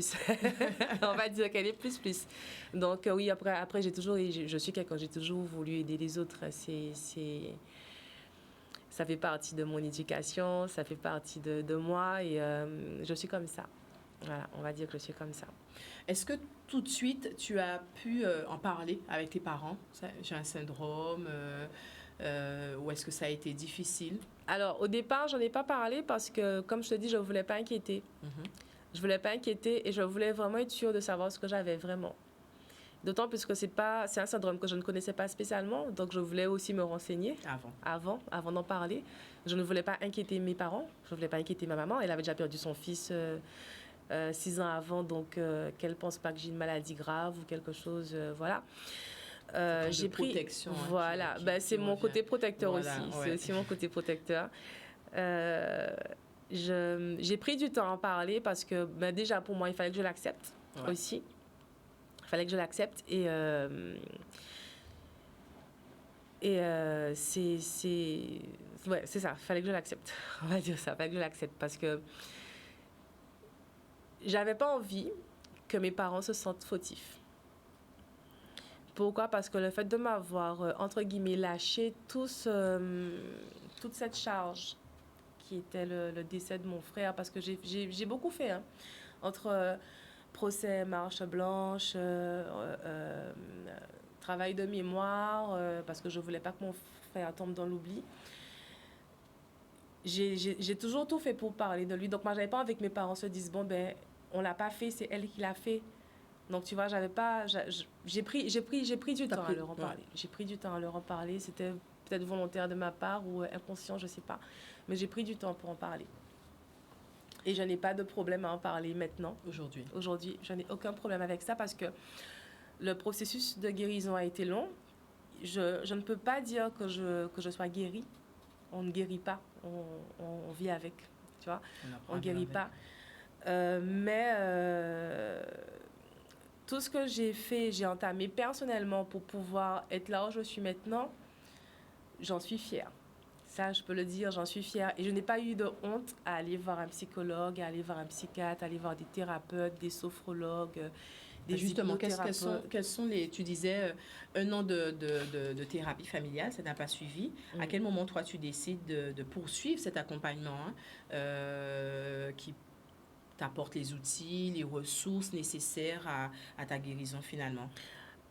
On va dire qu'elle est plus. Donc oui, après je suis quelqu'un, j'ai toujours voulu aider les autres. Ça fait partie de mon éducation, ça fait partie de moi et je suis comme ça. Voilà, on va dire que je suis comme ça. Est-ce que tout de suite, tu as pu en parler avec tes parents? J'ai un syndrome, ou est-ce que ça a été difficile? Alors, au départ, j'en ai pas parlé parce que, comme je te dis, je ne voulais pas inquiéter. Je ne voulais pas inquiéter et je voulais vraiment être sûre de savoir ce que j'avais vraiment. D'autant plus que c'est un syndrome que je ne connaissais pas spécialement, donc je voulais aussi me renseigner avant d'en parler. Je ne voulais pas inquiéter mes parents, je ne voulais pas inquiéter ma maman. Elle avait déjà perdu son fils 6 ans avant, donc qu'elle ne pense pas que j'ai une maladie grave ou quelque chose, voilà. J'ai pris protection. Voilà, c'est mon côté protecteur aussi. Ouais. C'est aussi mon côté protecteur. J'ai pris du temps à en parler parce que déjà pour moi il fallait que je l'accepte aussi. Il fallait que je l'accepte et c'est ça. Il fallait que je l'accepte. On va dire ça. Il fallait que je l'accepte parce que j'avais pas envie que mes parents se sentent fautifs. Pourquoi? Parce que le fait de m'avoir, entre guillemets, lâché toute cette charge qui était le décès de mon frère, parce que j'ai beaucoup fait, hein, entre procès, marche blanche, travail de mémoire, parce que je voulais pas que mon frère tombe dans l'oubli. J'ai toujours tout fait pour parler de lui. Donc, moi, j'avais pas envie que mes parents se disent, bon, ben, on l'a pas fait, c'est elle qui l'a fait. Donc, tu vois, j'avais pas... J'ai pris du temps à leur en parler. J'ai pris du temps à leur en parler. C'était peut-être volontaire de ma part ou inconscient, je sais pas. Mais j'ai pris du temps pour en parler. Et je n'ai pas de problème à en parler maintenant. Aujourd'hui, je n'ai aucun problème avec ça parce que le processus de guérison a été long. Je ne peux pas dire que je sois guérie. On ne guérit pas. On vit avec, tu vois. On ne guérit pas. Mais tout ce que j'ai fait, j'ai entamé personnellement pour pouvoir être là où je suis maintenant, j'en suis fière. Ça, je peux le dire, j'en suis fière. Et je n'ai pas eu de honte à aller voir un psychologue, à aller voir un psychiatre, à aller voir des thérapeutes, des sophrologues, des justement, quels sont les... Tu disais, un an de thérapie familiale, ça n'a pas suivi. À quel moment, toi, tu décides de poursuivre cet accompagnement qui t'apporte les outils, les ressources nécessaires à ta guérison, finalement?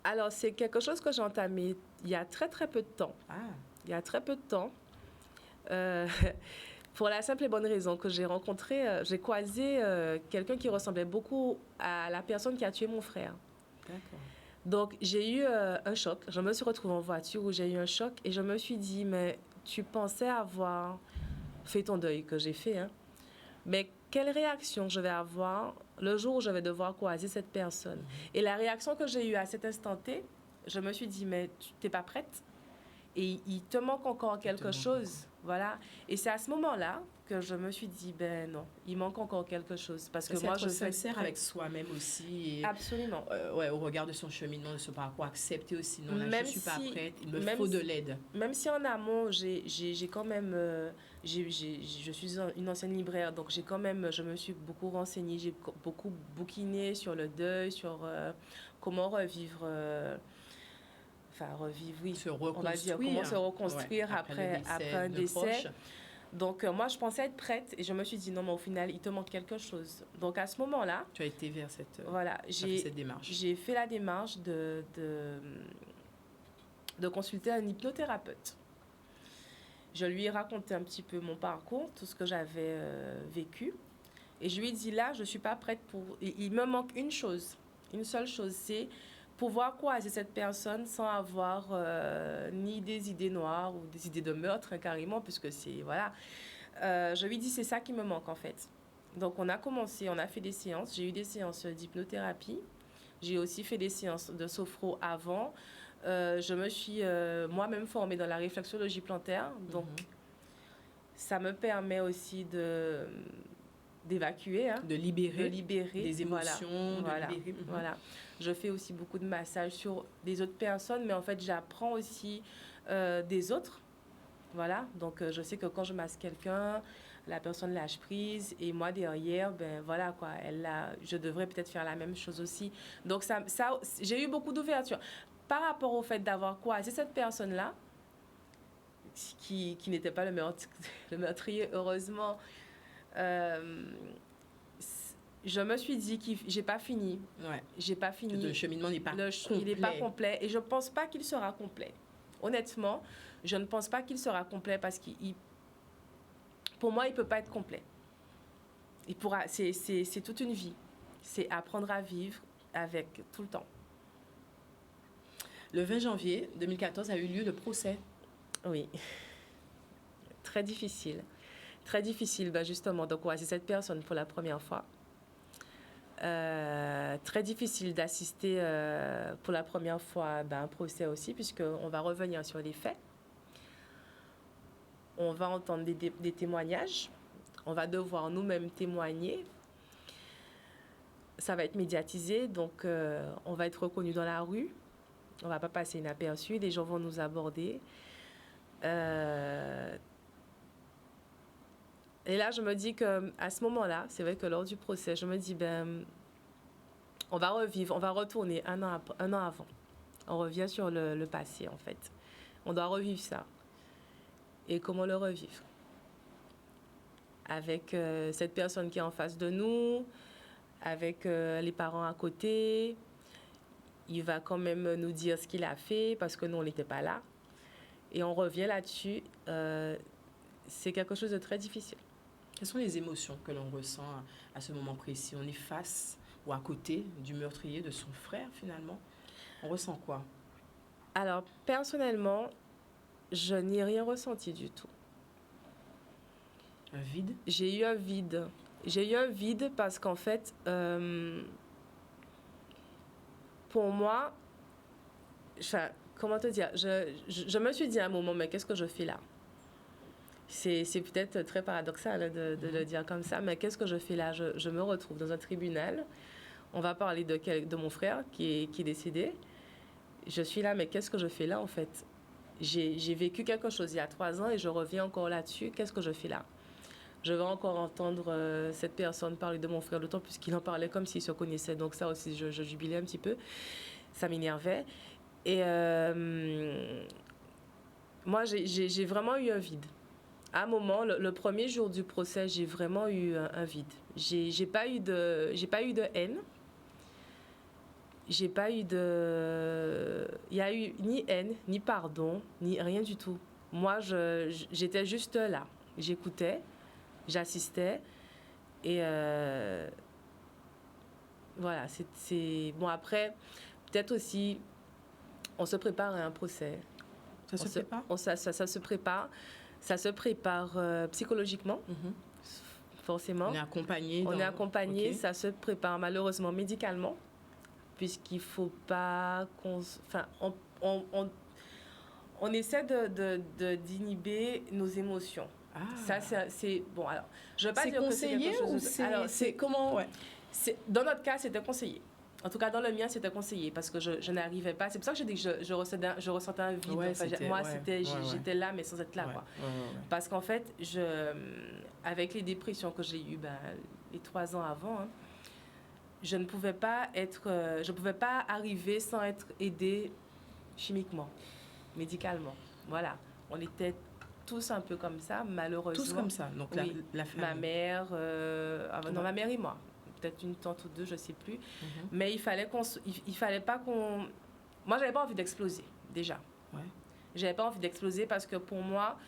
Alors, c'est quelque chose que j'ai entamé il y a très, très peu de temps. Il y a très peu de temps. Pour la simple et bonne raison que j'ai croisé quelqu'un qui ressemblait beaucoup à la personne qui a tué mon frère. D'accord. Donc, j'ai eu un choc. Je me suis retrouvée en voiture où j'ai eu un choc et je me suis dit, mais tu pensais avoir fait ton deuil, que j'ai fait, hein. Mais quelle réaction je vais avoir le jour où je vais devoir croiser cette personne? Et la réaction que j'ai eue à cet instant T, je me suis dit, mais tu n'es pas prête? Et il te manque encore quelque chose. Voilà. Et c'est à ce moment-là que je me suis dit, ben non, il manque encore quelque chose. Parce que moi, je suis sincère avec soi-même aussi. Et, absolument. Ouais, au regard de son cheminement, de ce parcours, accepter aussi, non, là, je ne suis pas prête, il me faut de l'aide. Même si en amont, j'ai quand même... je suis une ancienne libraire, donc j'ai quand même... Je me suis beaucoup renseignée, j'ai beaucoup bouquiné sur le deuil, sur comment revivre... revivre, oui. On va dire comment se reconstruire après un décès. Donc, moi, je pensais être prête et je me suis dit, non, mais au final, il te manque quelque chose. Donc, à ce moment-là... Tu as été vers cette démarche. J'ai fait la démarche de consulter un hypnothérapeute. Je lui ai raconté un petit peu mon parcours, tout ce que j'avais vécu. Et je lui ai dit, là, je ne suis pas prête pour... Il me manque une chose, une seule chose, c'est pouvoir croiser cette personne sans avoir ni des idées noires ou des idées de meurtre, hein, carrément, puisque c'est... Voilà. Je lui ai dit, c'est ça qui me manque, en fait. Donc, on a fait des séances. J'ai eu des séances d'hypnothérapie. J'ai aussi fait des séances de sophro avant. Je me suis moi-même formée dans la réflexologie plantaire. Donc, ça me permet aussi d'évacuer, hein, de libérer des émotions, voilà. Voilà. Je fais aussi beaucoup de massages sur des autres personnes, mais en fait, j'apprends aussi des autres. Voilà. Donc, je sais que quand je masse quelqu'un, la personne lâche prise et moi, derrière, ben voilà, quoi, je devrais peut-être faire la même chose aussi. Donc, ça j'ai eu beaucoup d'ouverture. Par rapport au fait d'avoir croisé cette personne-là, qui n'était pas le meurtrier, heureusement, je me suis dit que j'ai pas fini. Ouais. J'ai pas fini. Le cheminement n'est pas complet. Il n'est pas complet et je pense pas qu'il sera complet. Honnêtement, je ne pense pas qu'il sera complet parce pour moi, il peut pas être complet. C'est toute une vie. C'est apprendre à vivre avec tout le temps. Le 20 janvier 2014 a eu lieu le procès. Oui. Très difficile. Très difficile, justement, de croiser cette personne pour la première fois. Très difficile d'assister pour la première fois à un procès aussi, puisqu'on va revenir sur les faits. On va entendre des témoignages. On va devoir nous-mêmes témoigner. Ça va être médiatisé, donc on va être reconnu dans la rue. On ne va pas passer inaperçu. Les gens vont nous aborder. Et là, je me dis qu'à ce moment-là, c'est vrai que lors du procès, je me dis, on va revivre, on va retourner un an avant. On revient sur le passé, en fait. On doit revivre ça. Et comment le revivre? Avec cette personne qui est en face de nous, avec les parents à côté. Il va quand même nous dire ce qu'il a fait parce que nous, on n'était pas là. Et on revient là-dessus. C'est quelque chose de très difficile. Quelles sont les émotions que l'on ressent à ce moment précis? On est face ou à côté du meurtrier, de son frère finalement. On ressent quoi? Alors, personnellement, je n'ai rien ressenti du tout. Un vide? J'ai eu un vide. J'ai eu un vide parce qu'en fait, pour moi, comment te dire, je me suis dit à un moment, mais qu'est-ce que je fais là? C'est peut-être très paradoxal de le dire comme ça, mais qu'est-ce que je fais là? Je me retrouve dans un tribunal. On va parler de mon frère qui est décédé. Je suis là, mais qu'est-ce que je fais là en fait? J'ai vécu quelque chose il y a 3 ans et je reviens encore là-dessus. Qu'est-ce que je fais là? Je vais encore entendre cette personne parler de mon frère, d'autant plus qu'il en parlait comme s'il se connaissait. Donc ça aussi, je jubilais un petit peu. Ça m'énervait. Et moi, j'ai vraiment eu un vide. À un moment, le premier jour du procès, j'ai vraiment eu un vide. J'ai pas eu de haine. J'ai pas eu de... Il y a eu ni haine, ni pardon, ni rien du tout. Moi, j'étais juste là. J'écoutais, j'assistais. Et voilà, c'est... Bon, après, peut-être aussi, on se prépare à un procès. Ça se prépare? Ça se prépare. Ça se prépare psychologiquement, forcément. On est accompagné. On est accompagné, Okay. Ça se prépare malheureusement médicalement, puisqu'il ne faut pas qu'on... Enfin, on essaie d'inhiber nos émotions. Ah. Ça, c'est... Bon, alors, je ne veux pas dire que c'est conseillé quelque chose... ou c'est comment? Ouais. Dans notre cas, c'était conseillé. En tout cas, dans le mien, c'était conseillé parce que je n'arrivais pas. C'est pour ça que j'ai dit que je ressentais un vide. Ouais, enfin, j'étais là, mais sans être là. Ouais, Quoi. ouais. Parce qu'en fait, avec les dépressions que j'ai eues les 3 ans avant, hein, je ne pouvais pas arriver sans être aidée chimiquement, médicalement. Voilà. On était tous un peu comme ça, malheureusement. Tous comme ça, donc oui. la famille. Ma mère, non, ma mère et moi. Peut-être une tante ou deux, je ne sais plus. Mais il fallait pas qu'on... Moi, j'avais pas envie d'exploser, déjà. Ouais. J'avais pas envie d'exploser parce que pour moi,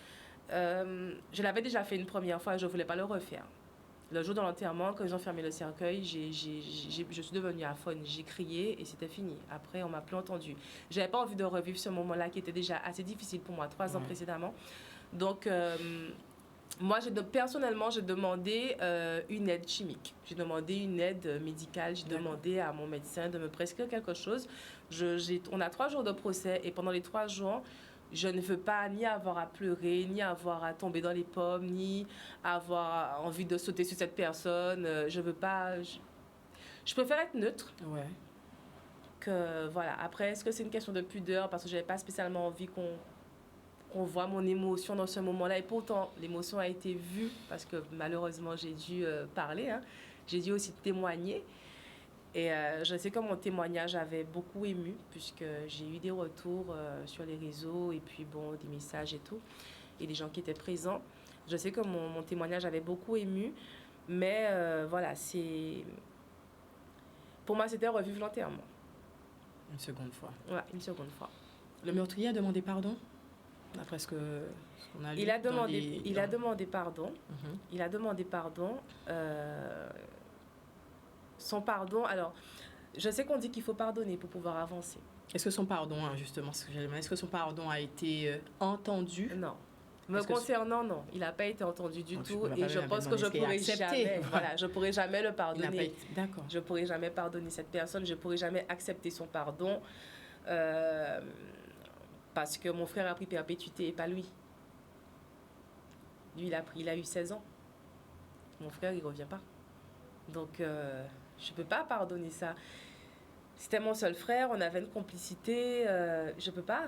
je l'avais déjà fait une première fois et je ne voulais pas le refaire. Le jour de l'enterrement, quand ils ont fermé le cercueil, je suis devenue aphone. J'ai crié et c'était fini. Après, on m'a plus entendue. J'avais pas envie de revivre ce moment-là qui était déjà assez difficile pour moi 3 ans précédemment. Donc... moi, personnellement, j'ai demandé une aide chimique. J'ai demandé une aide médicale. J'ai demandé à mon médecin de me prescrire quelque chose. On a 3 jours de procès et pendant les 3 jours, je ne veux pas ni avoir à pleurer, ni avoir à tomber dans les pommes, ni avoir envie de sauter sur cette personne. Je veux pas... Je préfère être neutre. Ouais. Voilà. Après, est-ce que c'est une question de pudeur? Parce que je n'avais pas spécialement envie qu'on voit mon émotion dans ce moment-là. Et pourtant, l'émotion a été vue parce que malheureusement, j'ai dû parler. Hein. J'ai dû aussi témoigner. Et je sais que mon témoignage avait beaucoup ému puisque j'ai eu des retours sur les réseaux et puis bon, des messages et tout. Et des gens qui étaient présents. Je sais que mon témoignage avait beaucoup ému. Mais voilà, pour moi, c'était revivre l'enterrement. Une seconde fois. Ouais, une seconde fois. Le meurtrier a demandé pardon? D'après ce qu'on a lu. Il a demandé pardon. Il a demandé pardon. Son pardon, alors, je sais qu'on dit qu'il faut pardonner pour pouvoir avancer. Est-ce que son pardon, justement, est-ce que son pardon a été entendu? Non. Me concernant, non. Il n'a pas été entendu du tout. Et je pense que je ne pourrais jamais le pardonner. D'accord. Je ne pourrais jamais pardonner cette personne. Je ne pourrais jamais accepter son pardon. Parce que mon frère a pris perpétuité et pas lui. Lui, il a eu 16 ans. Mon frère, il ne revient pas. Donc, je ne peux pas pardonner ça. C'était mon seul frère, on avait une complicité. Je peux pas,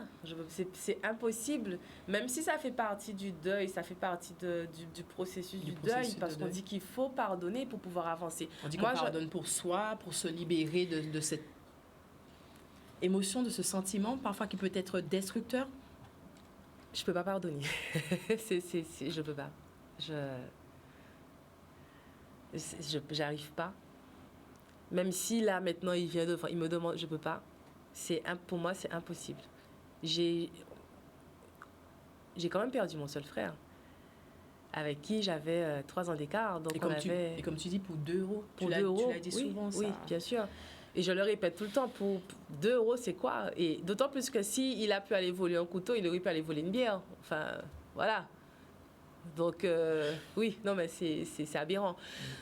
c'est impossible. Même si ça fait partie du deuil, ça fait partie du processus du deuil, parce qu'on dit qu'il faut pardonner pour pouvoir avancer. On dit qu'on pardonne pour soi, pour se libérer de cette émotion, de ce sentiment, parfois qui peut être destructeur. Je peux pas pardonner. Je peux pas. J'arrive pas. Même si là maintenant il me demande, je peux pas. Pour moi c'est impossible. J'ai quand même perdu mon seul frère, avec qui j'avais 3 ans d'écart. Donc et comme tu dis, pour 2 euros. Pour 2 euros. Tu l'as dit souvent, ça. Oui, bien sûr. Et je le répète tout le temps, pour 2 euros, c'est quoi? Et d'autant plus que s'il a pu aller voler un couteau, il aurait pu aller voler une bière. Enfin, voilà. Donc, oui, non, mais c'est aberrant.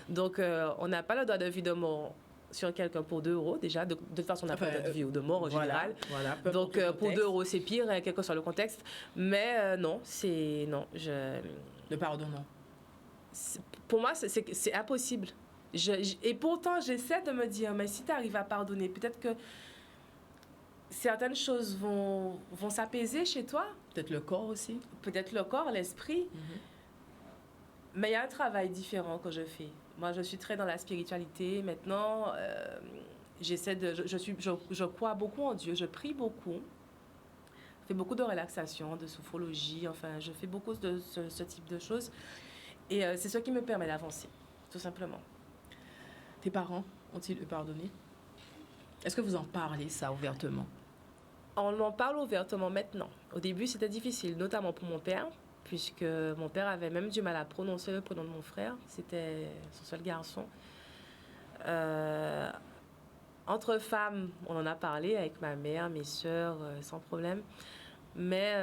Donc, on n'a pas le droit de vie de mort sur quelqu'un pour 2 euros, déjà. De toute façon, on n'a pas le droit de vie ou de mort en général. Voilà, donc, pour 2 euros, c'est pire, quel que soit le contexte. Mais non, Le pardon, non. Pour moi, c'est impossible. Et pourtant, j'essaie de me dire, mais si tu arrives à pardonner, peut-être que certaines choses vont s'apaiser chez toi. Peut-être le corps aussi. Peut-être le corps, l'esprit. Mais il y a un travail différent que je fais. Moi, je suis très dans la spiritualité. Maintenant, je crois beaucoup en Dieu. Je prie beaucoup. Je fais beaucoup de relaxation, de sophrologie. Enfin, je fais beaucoup de ce type de choses. Et c'est ce qui me permet d'avancer, tout simplement. Tes parents ont-ils pardonné? Est-ce que vous en parlez, ça, ouvertement? On en parle ouvertement maintenant. Au début, c'était difficile, notamment pour mon père, puisque mon père avait même du mal à prononcer le prénom de mon frère. C'était son seul garçon. Entre femmes, on en a parlé avec ma mère, mes sœurs, sans problème. Mais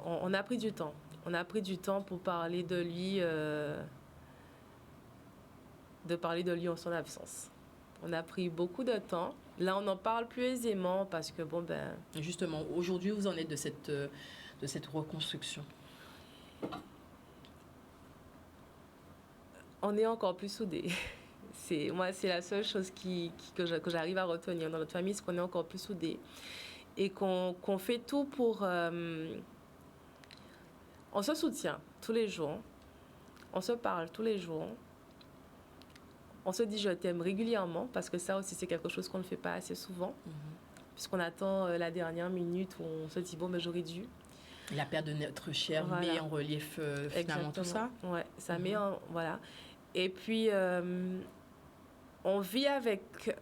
on a pris du temps. On a pris du temps pour parler de lui, en son absence. On a pris beaucoup de temps. Là, on en parle plus aisément parce que, bon, ben... Justement, aujourd'hui, vous en êtes de cette reconstruction? On est encore plus soudés. Moi, c'est la seule chose que j'arrive à retenir dans notre famille, c'est qu'on est encore plus soudés. Et qu'on fait tout pour... on se soutient tous les jours. On se parle tous les jours. On se dit je t'aime régulièrement, parce que ça aussi c'est quelque chose qu'on ne fait pas assez souvent, puisqu'on attend la dernière minute où on se dit bon ben j'aurais dû. La perte de notre chair met en relief finalement tout ça. Ouais, ça met en... Voilà. Et puis on vit avec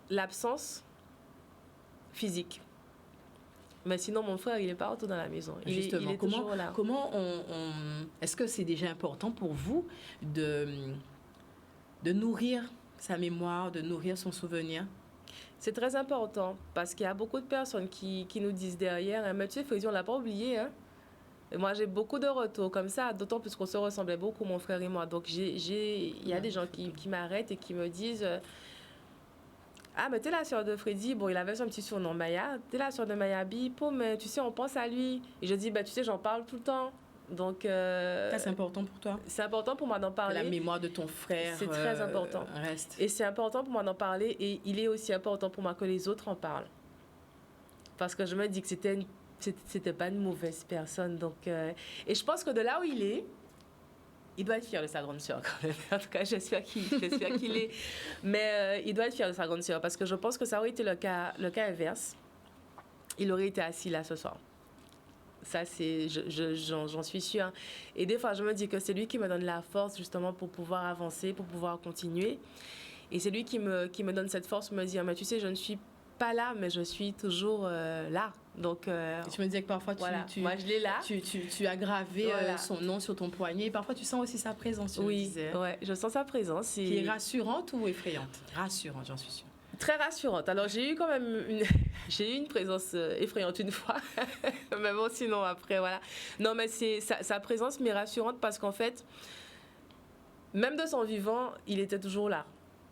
l'absence physique. Mais sinon, mon frère, il est partout dans la maison. Justement, il est toujours là. Comment est-ce que c'est déjà important pour vous de nourrir sa mémoire, de nourrir son souvenir? C'est très important, parce qu'il y a beaucoup de personnes qui nous disent derrière, mais tu sais, Freddy, on ne l'a pas oublié. Hein? Et moi, j'ai beaucoup de retours comme ça, d'autant plus qu'on se ressemblait beaucoup, mon frère et moi. Donc, il y a des gens qui m'arrêtent et qui me disent... Ah, mais t'es la sœur de Freddy. Bon, il avait son petit surnom Maya. T'es la sœur de Maya Bipo, mais tu sais, on pense à lui. Et je dis, tu sais, j'en parle tout le temps. Donc, ça, c'est important pour toi? C'est important pour moi d'en parler. La mémoire de ton frère. C'est très important. Reste. Et c'est important pour moi d'en parler. Et il est aussi important pour moi que les autres en parlent. Parce que je me dis que c'était pas une mauvaise personne. Donc, et je pense que de là où il doit être fier de sa grande sœur quand même. En tout cas, j'espère qu'il est. Mais il doit être fier de sa grande sœur, parce que je pense que ça aurait été le cas inverse. Il aurait été assis là ce soir. Ça, j'en suis sûre. Et des fois, je me dis que c'est lui qui me donne la force justement pour pouvoir avancer, pour pouvoir continuer. Et c'est lui qui me donne cette force, me dire, mais tu sais, je ne suis pas là, mais je suis toujours là. Donc, et tu me disais que parfois, moi, je l'ai là. Tu as gravé son nom sur ton poignet. Et parfois, tu sens aussi sa présence. Oui, je sens sa présence. Qui est rassurante ou effrayante? Rassurante, j'en suis sûre. Très rassurante. Alors, j'ai eu quand même une présence effrayante une fois. Mais bon, sinon, après, voilà. Non, mais sa présence m'est rassurante, parce qu'en fait, même de son vivant, il était toujours là.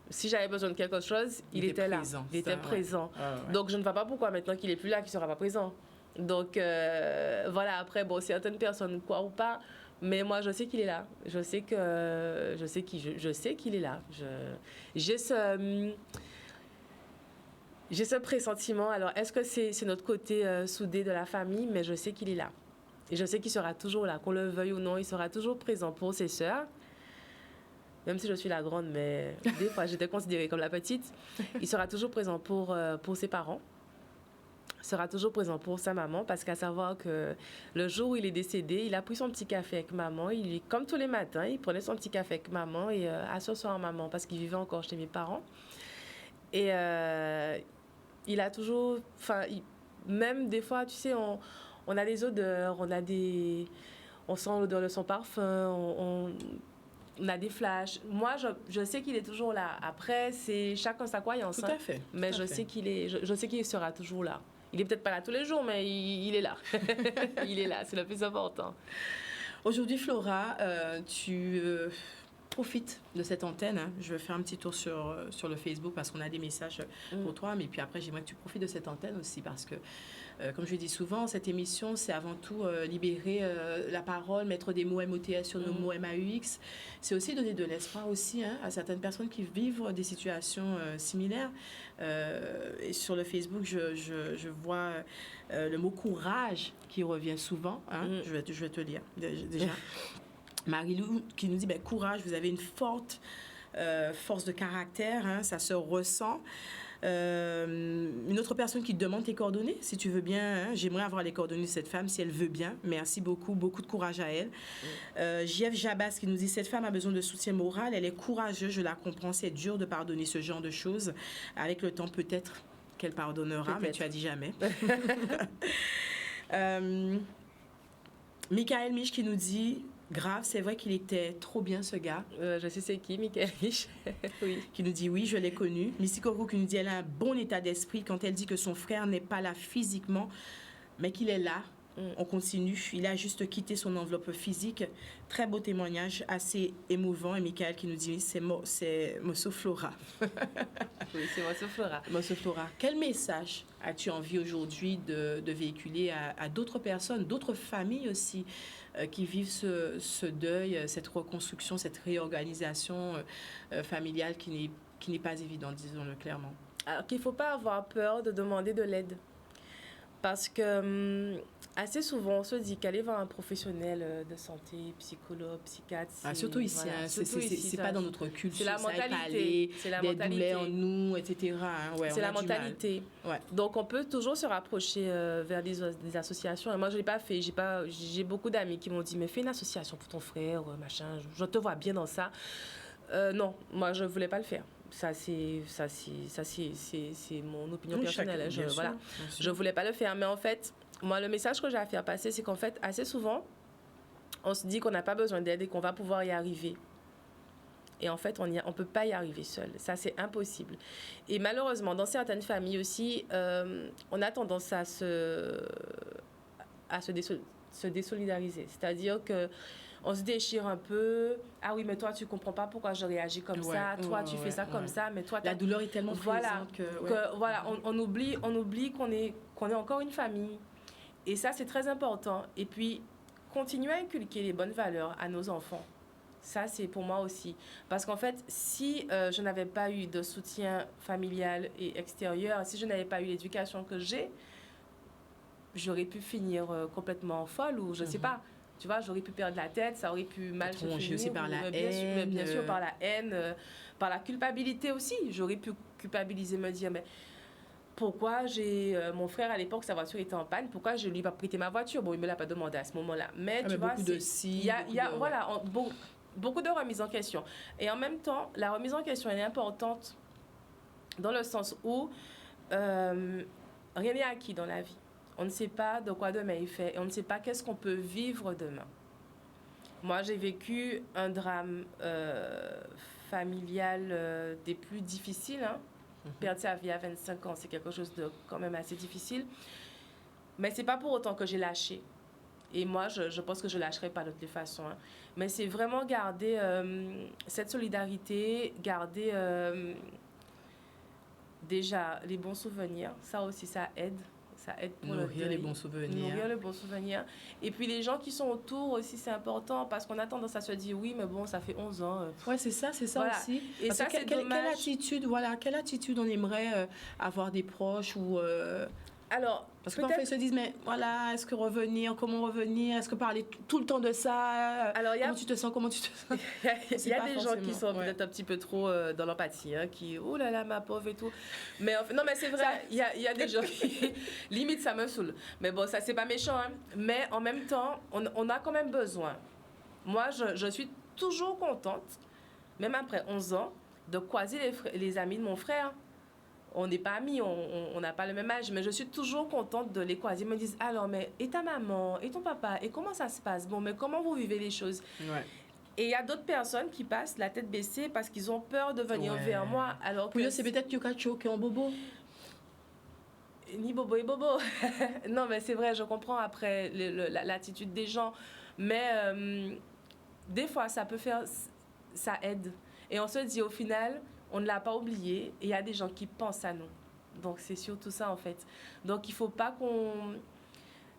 Si j'avais besoin de quelque chose, il était là. Il était présent. Ouais. Donc, je ne vois pas pourquoi maintenant qu'il n'est plus là, qu'il ne sera pas présent. Donc, voilà. Après, bon, certaines personnes croient ou pas, mais moi, je sais qu'il est là. Je sais qu'il est là. J'ai J'ai ce pressentiment. Alors, est-ce que c'est notre côté soudé de la famille? Mais je sais qu'il est là. Et je sais qu'il sera toujours là. Qu'on le veuille ou non, il sera toujours présent pour ses sœurs. Même si je suis la grande, mais des fois, j'étais considérée comme la petite. Il sera toujours présent pour ses parents. Il sera toujours présent pour sa maman. Parce qu'à savoir que le jour où il est décédé, il a pris son petit café avec maman. Comme tous les matins, il prenait son petit café avec maman et à ce soir, maman, parce qu'il vivait encore chez mes parents. Et il a toujours... Même des fois, tu sais, on a des odeurs, on sent l'odeur de son parfum, on a des flashs. Moi, je sais qu'il est toujours là. Après, c'est chacun sa croyance. Tout à fait. Mais je sais qu'il sera toujours là. Il est peut-être pas là tous les jours, mais il est là. Il est là, c'est le plus important. Aujourd'hui, Flora, tu profites de cette antenne. Hein. Je vais faire un petit tour sur le Facebook parce qu'on a des messages pour toi. Mais puis après, j'aimerais que tu profites de cette antenne aussi parce que, comme je le dis souvent, cette émission, c'est avant tout libérer la parole, mettre des mots MOTS sur nos mots MAUX. C'est aussi donner de l'espoir aussi à certaines personnes qui vivent des situations similaires. Et sur le Facebook, je vois le mot courage qui revient souvent. Hein. Je vais te lire déjà. Marie-Lou qui nous dit courage, vous avez une forte force de caractère, hein, ça se ressent. Une autre personne qui te demande tes coordonnées, si tu veux bien. Hein, j'aimerais avoir les coordonnées de cette femme si elle veut bien. Merci beaucoup, beaucoup de courage à elle. JF Jabas qui nous dit cette femme a besoin de soutien moral, elle est courageuse, je la comprends, c'est dur de pardonner ce genre de choses. Avec le temps, peut-être qu'elle pardonnera, mais tu as dit jamais. Michael Mich qui nous dit grave, c'est vrai qu'il était trop bien ce gars. Je sais c'est qui, Michael Mich. Oui. Qui nous dit oui, je l'ai connu. Missy Coco qui nous dit elle a un bon état d'esprit quand elle dit que son frère n'est pas là physiquement, mais qu'il est là. On continue. Il a juste quitté son enveloppe physique. Très beau témoignage, assez émouvant. Et Michael qui nous dit c'est Mosso Flora. Oui, c'est Mosso Flora. Mosso Flora. Quel message as-tu envie aujourd'hui de véhiculer à d'autres personnes, d'autres familles aussi, qui vivent ce deuil, cette reconstruction, cette réorganisation familiale qui n'est pas évidente, disons-le clairement? Alors qu'il ne faut pas avoir peur de demander de l'aide. Parce que assez souvent, on se dit qu'aller voir un professionnel de santé, psychologue, psychiatre... surtout ici, voilà, hein, c'est pas dans notre culture. C'est la mentalité. C'est la mentalité. Des douleurs en nous, etc. Hein, ouais, c'est la mentalité. Ouais. Donc, on peut toujours se rapprocher vers des associations. Et moi, je ne l'ai pas fait. J'ai beaucoup d'amis qui m'ont dit, mais fais une association pour ton frère, machin. Je te vois bien dans ça. Non, moi, je ne voulais pas le faire. Ça c'est mon opinion personnelle. Je voulais pas le faire, mais en fait, moi le message que j'ai à faire passer, c'est qu'en fait, assez souvent, on se dit qu'on n'a pas besoin d'aide et qu'on va pouvoir y arriver. Et en fait, on peut pas y arriver seul. Ça, c'est impossible. Et malheureusement, dans certaines familles aussi, on a tendance à se désolidariser. C'est-à-dire que on se déchire un peu. Ah oui, mais toi, tu comprends pas pourquoi je réagis comme ça. Toi, tu fais ça comme ça. Mais toi, la douleur est tellement présente que on oublie qu'on est encore une famille. Et ça, c'est très important. Et puis, continuer à inculquer les bonnes valeurs à nos enfants. Ça, c'est pour moi aussi. Parce qu'en fait, si je n'avais pas eu de soutien familial et extérieur, si je n'avais pas eu l'éducation que j'ai, j'aurais pu finir complètement folle ou je sais pas. Tu vois, j'aurais pu perdre la tête, ça aurait pu mal se finir. Aussi par la haine. Bien sûr, par la haine, par la culpabilité aussi. J'aurais pu culpabiliser, me dire, mais pourquoi mon frère à l'époque, sa voiture était en panne, pourquoi je lui ai pas prêté ma voiture? Bon, il me l'a pas demandé à ce moment-là. Mais tu vois, il y a beaucoup de remises en question. Et en même temps, la remise en question elle est importante dans le sens où rien n'est acquis dans la vie. On ne sait pas de quoi demain il fait et on ne sait pas qu'est-ce qu'on peut vivre demain. Moi, j'ai vécu un drame familial des plus difficiles. Hein. Perdre sa vie à 25 ans, c'est quelque chose de quand même assez difficile. Mais ce n'est pas pour autant que j'ai lâché. Et moi, je pense que je ne lâcherai pas de toute façon. Hein. Mais c'est vraiment garder cette solidarité, garder déjà les bons souvenirs. Ça aussi, ça aide. Ça aide pour le Nourrir deuil. les bons souvenirs. Nourrir les bons souvenirs. Et puis les gens qui sont autour aussi, c'est important parce qu'on a tendance à se dire oui, mais bon, ça fait 11 ans. Ouais, c'est ça Voilà. aussi. Et Parce ça, que c'est dommage. quelle attitude on aimerait avoir des proches ou Alors, parce que parfois ils se disent mais voilà, est-ce que revenir, comment revenir, est-ce que parler tout le temps de ça, Alors, comment tu te sens, il y a pas des gens qui forcément, sont ouais. peut-être un petit peu trop dans l'empathie, hein, qui oh là là ma pauvre et tout. Mais non mais c'est vrai, il y a des gens qui limite ça me saoule. Mais bon ça c'est pas méchant, hein. Mais en même temps on a quand même besoin. Moi je suis toujours contente, même après 11 ans, de croiser les amis de mon frère. On n'est pas amis, on n'a pas le même âge, mais je suis toujours contente de les croiser. Ils me disent, alors, mais et ta maman, et ton papa, et comment ça se passe? Bon, mais comment vous vivez les choses? Ouais. Et il y a d'autres personnes qui passent la tête baissée parce qu'ils ont peur de venir Ouais. vers moi. Alors Pour que eux, c'est peut-être Yokacho qui est en bobo. ni bobo et bobo. Non, mais c'est vrai, je comprends après l'attitude des gens. Mais des fois, ça peut faire... Ça aide. Et on se dit au final, on ne l'a pas oublié. Et il y a des gens qui pensent à nous. Donc, c'est surtout ça, en fait. Donc, il ne faut pas qu'on...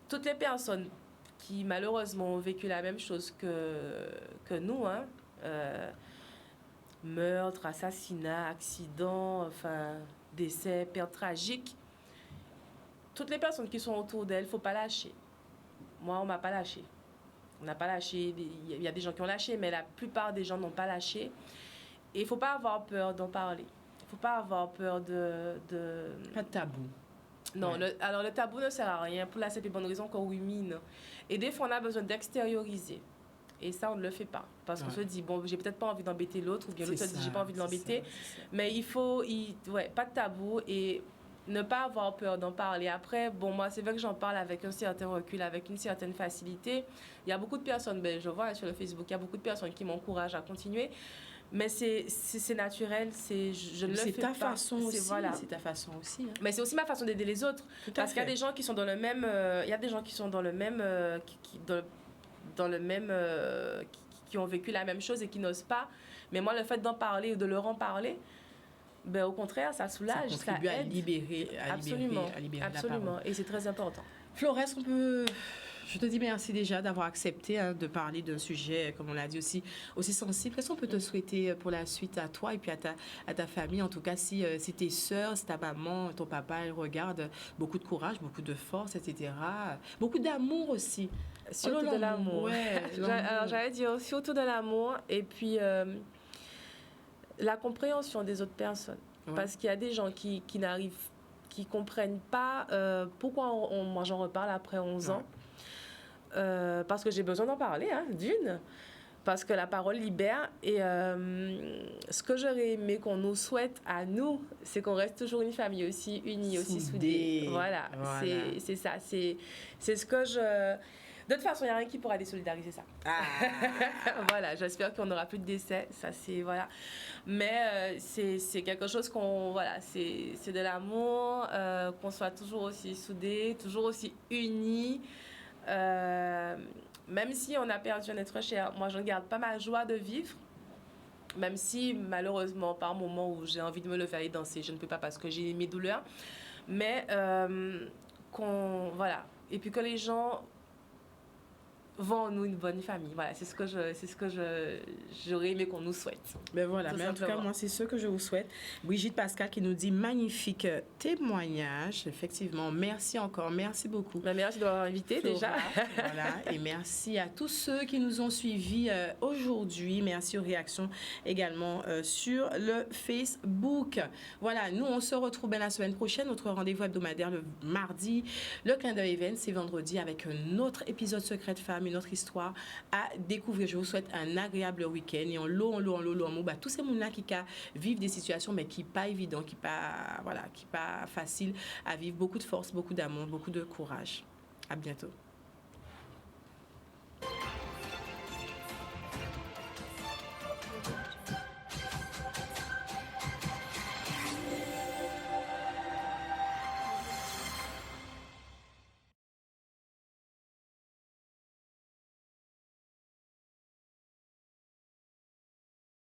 Toutes les personnes qui, malheureusement, ont vécu la même chose que nous, hein, meurtre, assassinat, accident, enfin, décès, perte tragique, toutes les personnes qui sont autour d'elle, il ne faut pas lâcher. Moi, on ne m'a pas lâché. On n'a pas lâché. Il y a des gens qui ont lâché, mais la plupart des gens n'ont pas lâché. Et il ne faut pas avoir peur d'en parler. Il ne faut pas avoir peur de... Pas de tabou. Non, Ouais. alors le tabou ne sert à rien pour la simple et bonne raison qu'on rumine. Et des fois, on a besoin d'extérioriser. Et ça, on ne le fait pas. Parce qu'on se dit, bon, j'ai peut-être pas envie d'embêter l'autre, ou bien l'autre se dit, j'ai pas envie de l'embêter. Mais il faut, ouais, pas de tabou et ne pas avoir peur d'en parler. Après, bon, moi, c'est vrai que j'en parle avec un certain recul, avec une certaine facilité. Il y a beaucoup de personnes, ben, je vois sur le Facebook, il y a beaucoup de personnes qui m'encouragent à continuer. Mais c'est naturel, je ne le fais pas. C'est ta façon aussi. Voilà. C'est ta façon aussi. Hein. Mais c'est aussi ma façon d'aider les autres. Tout à Parce qu'il y a fait. des gens qui sont dans le même... il y a des gens qui sont dans le même... dans le même... qui ont vécu la même chose et qui n'osent pas. Mais moi, le fait d'en parler ou de leur en parler, ben, au contraire, ça soulage, ça contribue à aide. libérer Absolument. la parole. Absolument. Et c'est très important. Flores, je te dis merci déjà d'avoir accepté hein, de parler d'un sujet, comme on l'a dit aussi sensible. Qu'est-ce qu'on peut te souhaiter pour la suite à toi et puis à ta famille? En tout cas, si tes sœurs, si ta maman, ton papa, ils regardent, beaucoup de courage, beaucoup de force, etc. Beaucoup d'amour aussi. Surtout de l'amour. Ouais, Alors, j'allais dire surtout de l'amour et puis la compréhension des autres personnes. Ouais. Parce qu'il y a des gens qui comprennent pas pourquoi moi j'en reparle après 11 ans. Parce que j'ai besoin d'en parler, hein, d'une. Parce que la parole libère. Et ce que j'aurais aimé qu'on nous souhaite à nous, c'est qu'on reste toujours une famille aussi unie, aussi soudée. Voilà. C'est ça. C'est ce que je... De toute façon, il n'y a rien qui pourra désolidariser ça. Ah. Voilà, j'espère qu'on n'aura plus de décès. Ça, c'est... Voilà. Mais c'est quelque chose qu'on... Voilà, c'est de l'amour, qu'on soit toujours aussi soudés, toujours aussi unis. Même si on a perdu un être cher, moi, je ne garde pas ma joie de vivre. Même si, malheureusement, par moments où j'ai envie de me lever et danser, je ne peux pas parce que j'ai mes douleurs. Mais voilà. Et puis que les gens... vont en nous une bonne famille. Voilà, c'est ce que j'aurais aimé qu'on nous souhaite. Ben voilà, mais en tout cas, moi, c'est ce que je vous souhaite. Brigitte Pascal qui nous dit magnifique témoignage. Effectivement, merci encore, merci beaucoup. Ben, merci d'avoir invité déjà. Voilà, et merci à tous ceux qui nous ont suivis aujourd'hui. Merci aux réactions également sur le Facebook. Voilà, nous, on se retrouve la semaine prochaine. Notre rendez-vous hebdomadaire le mardi. Le clin d'œil event, c'est vendredi avec un autre épisode Secret de Femme, une autre histoire à découvrir. Je vous souhaite un agréable week-end et en lot, tous ces gens-là qui vivent des situations mais qui pas évident, qui pas facile à vivre. Beaucoup de force, beaucoup d'amour, beaucoup de courage. À bientôt.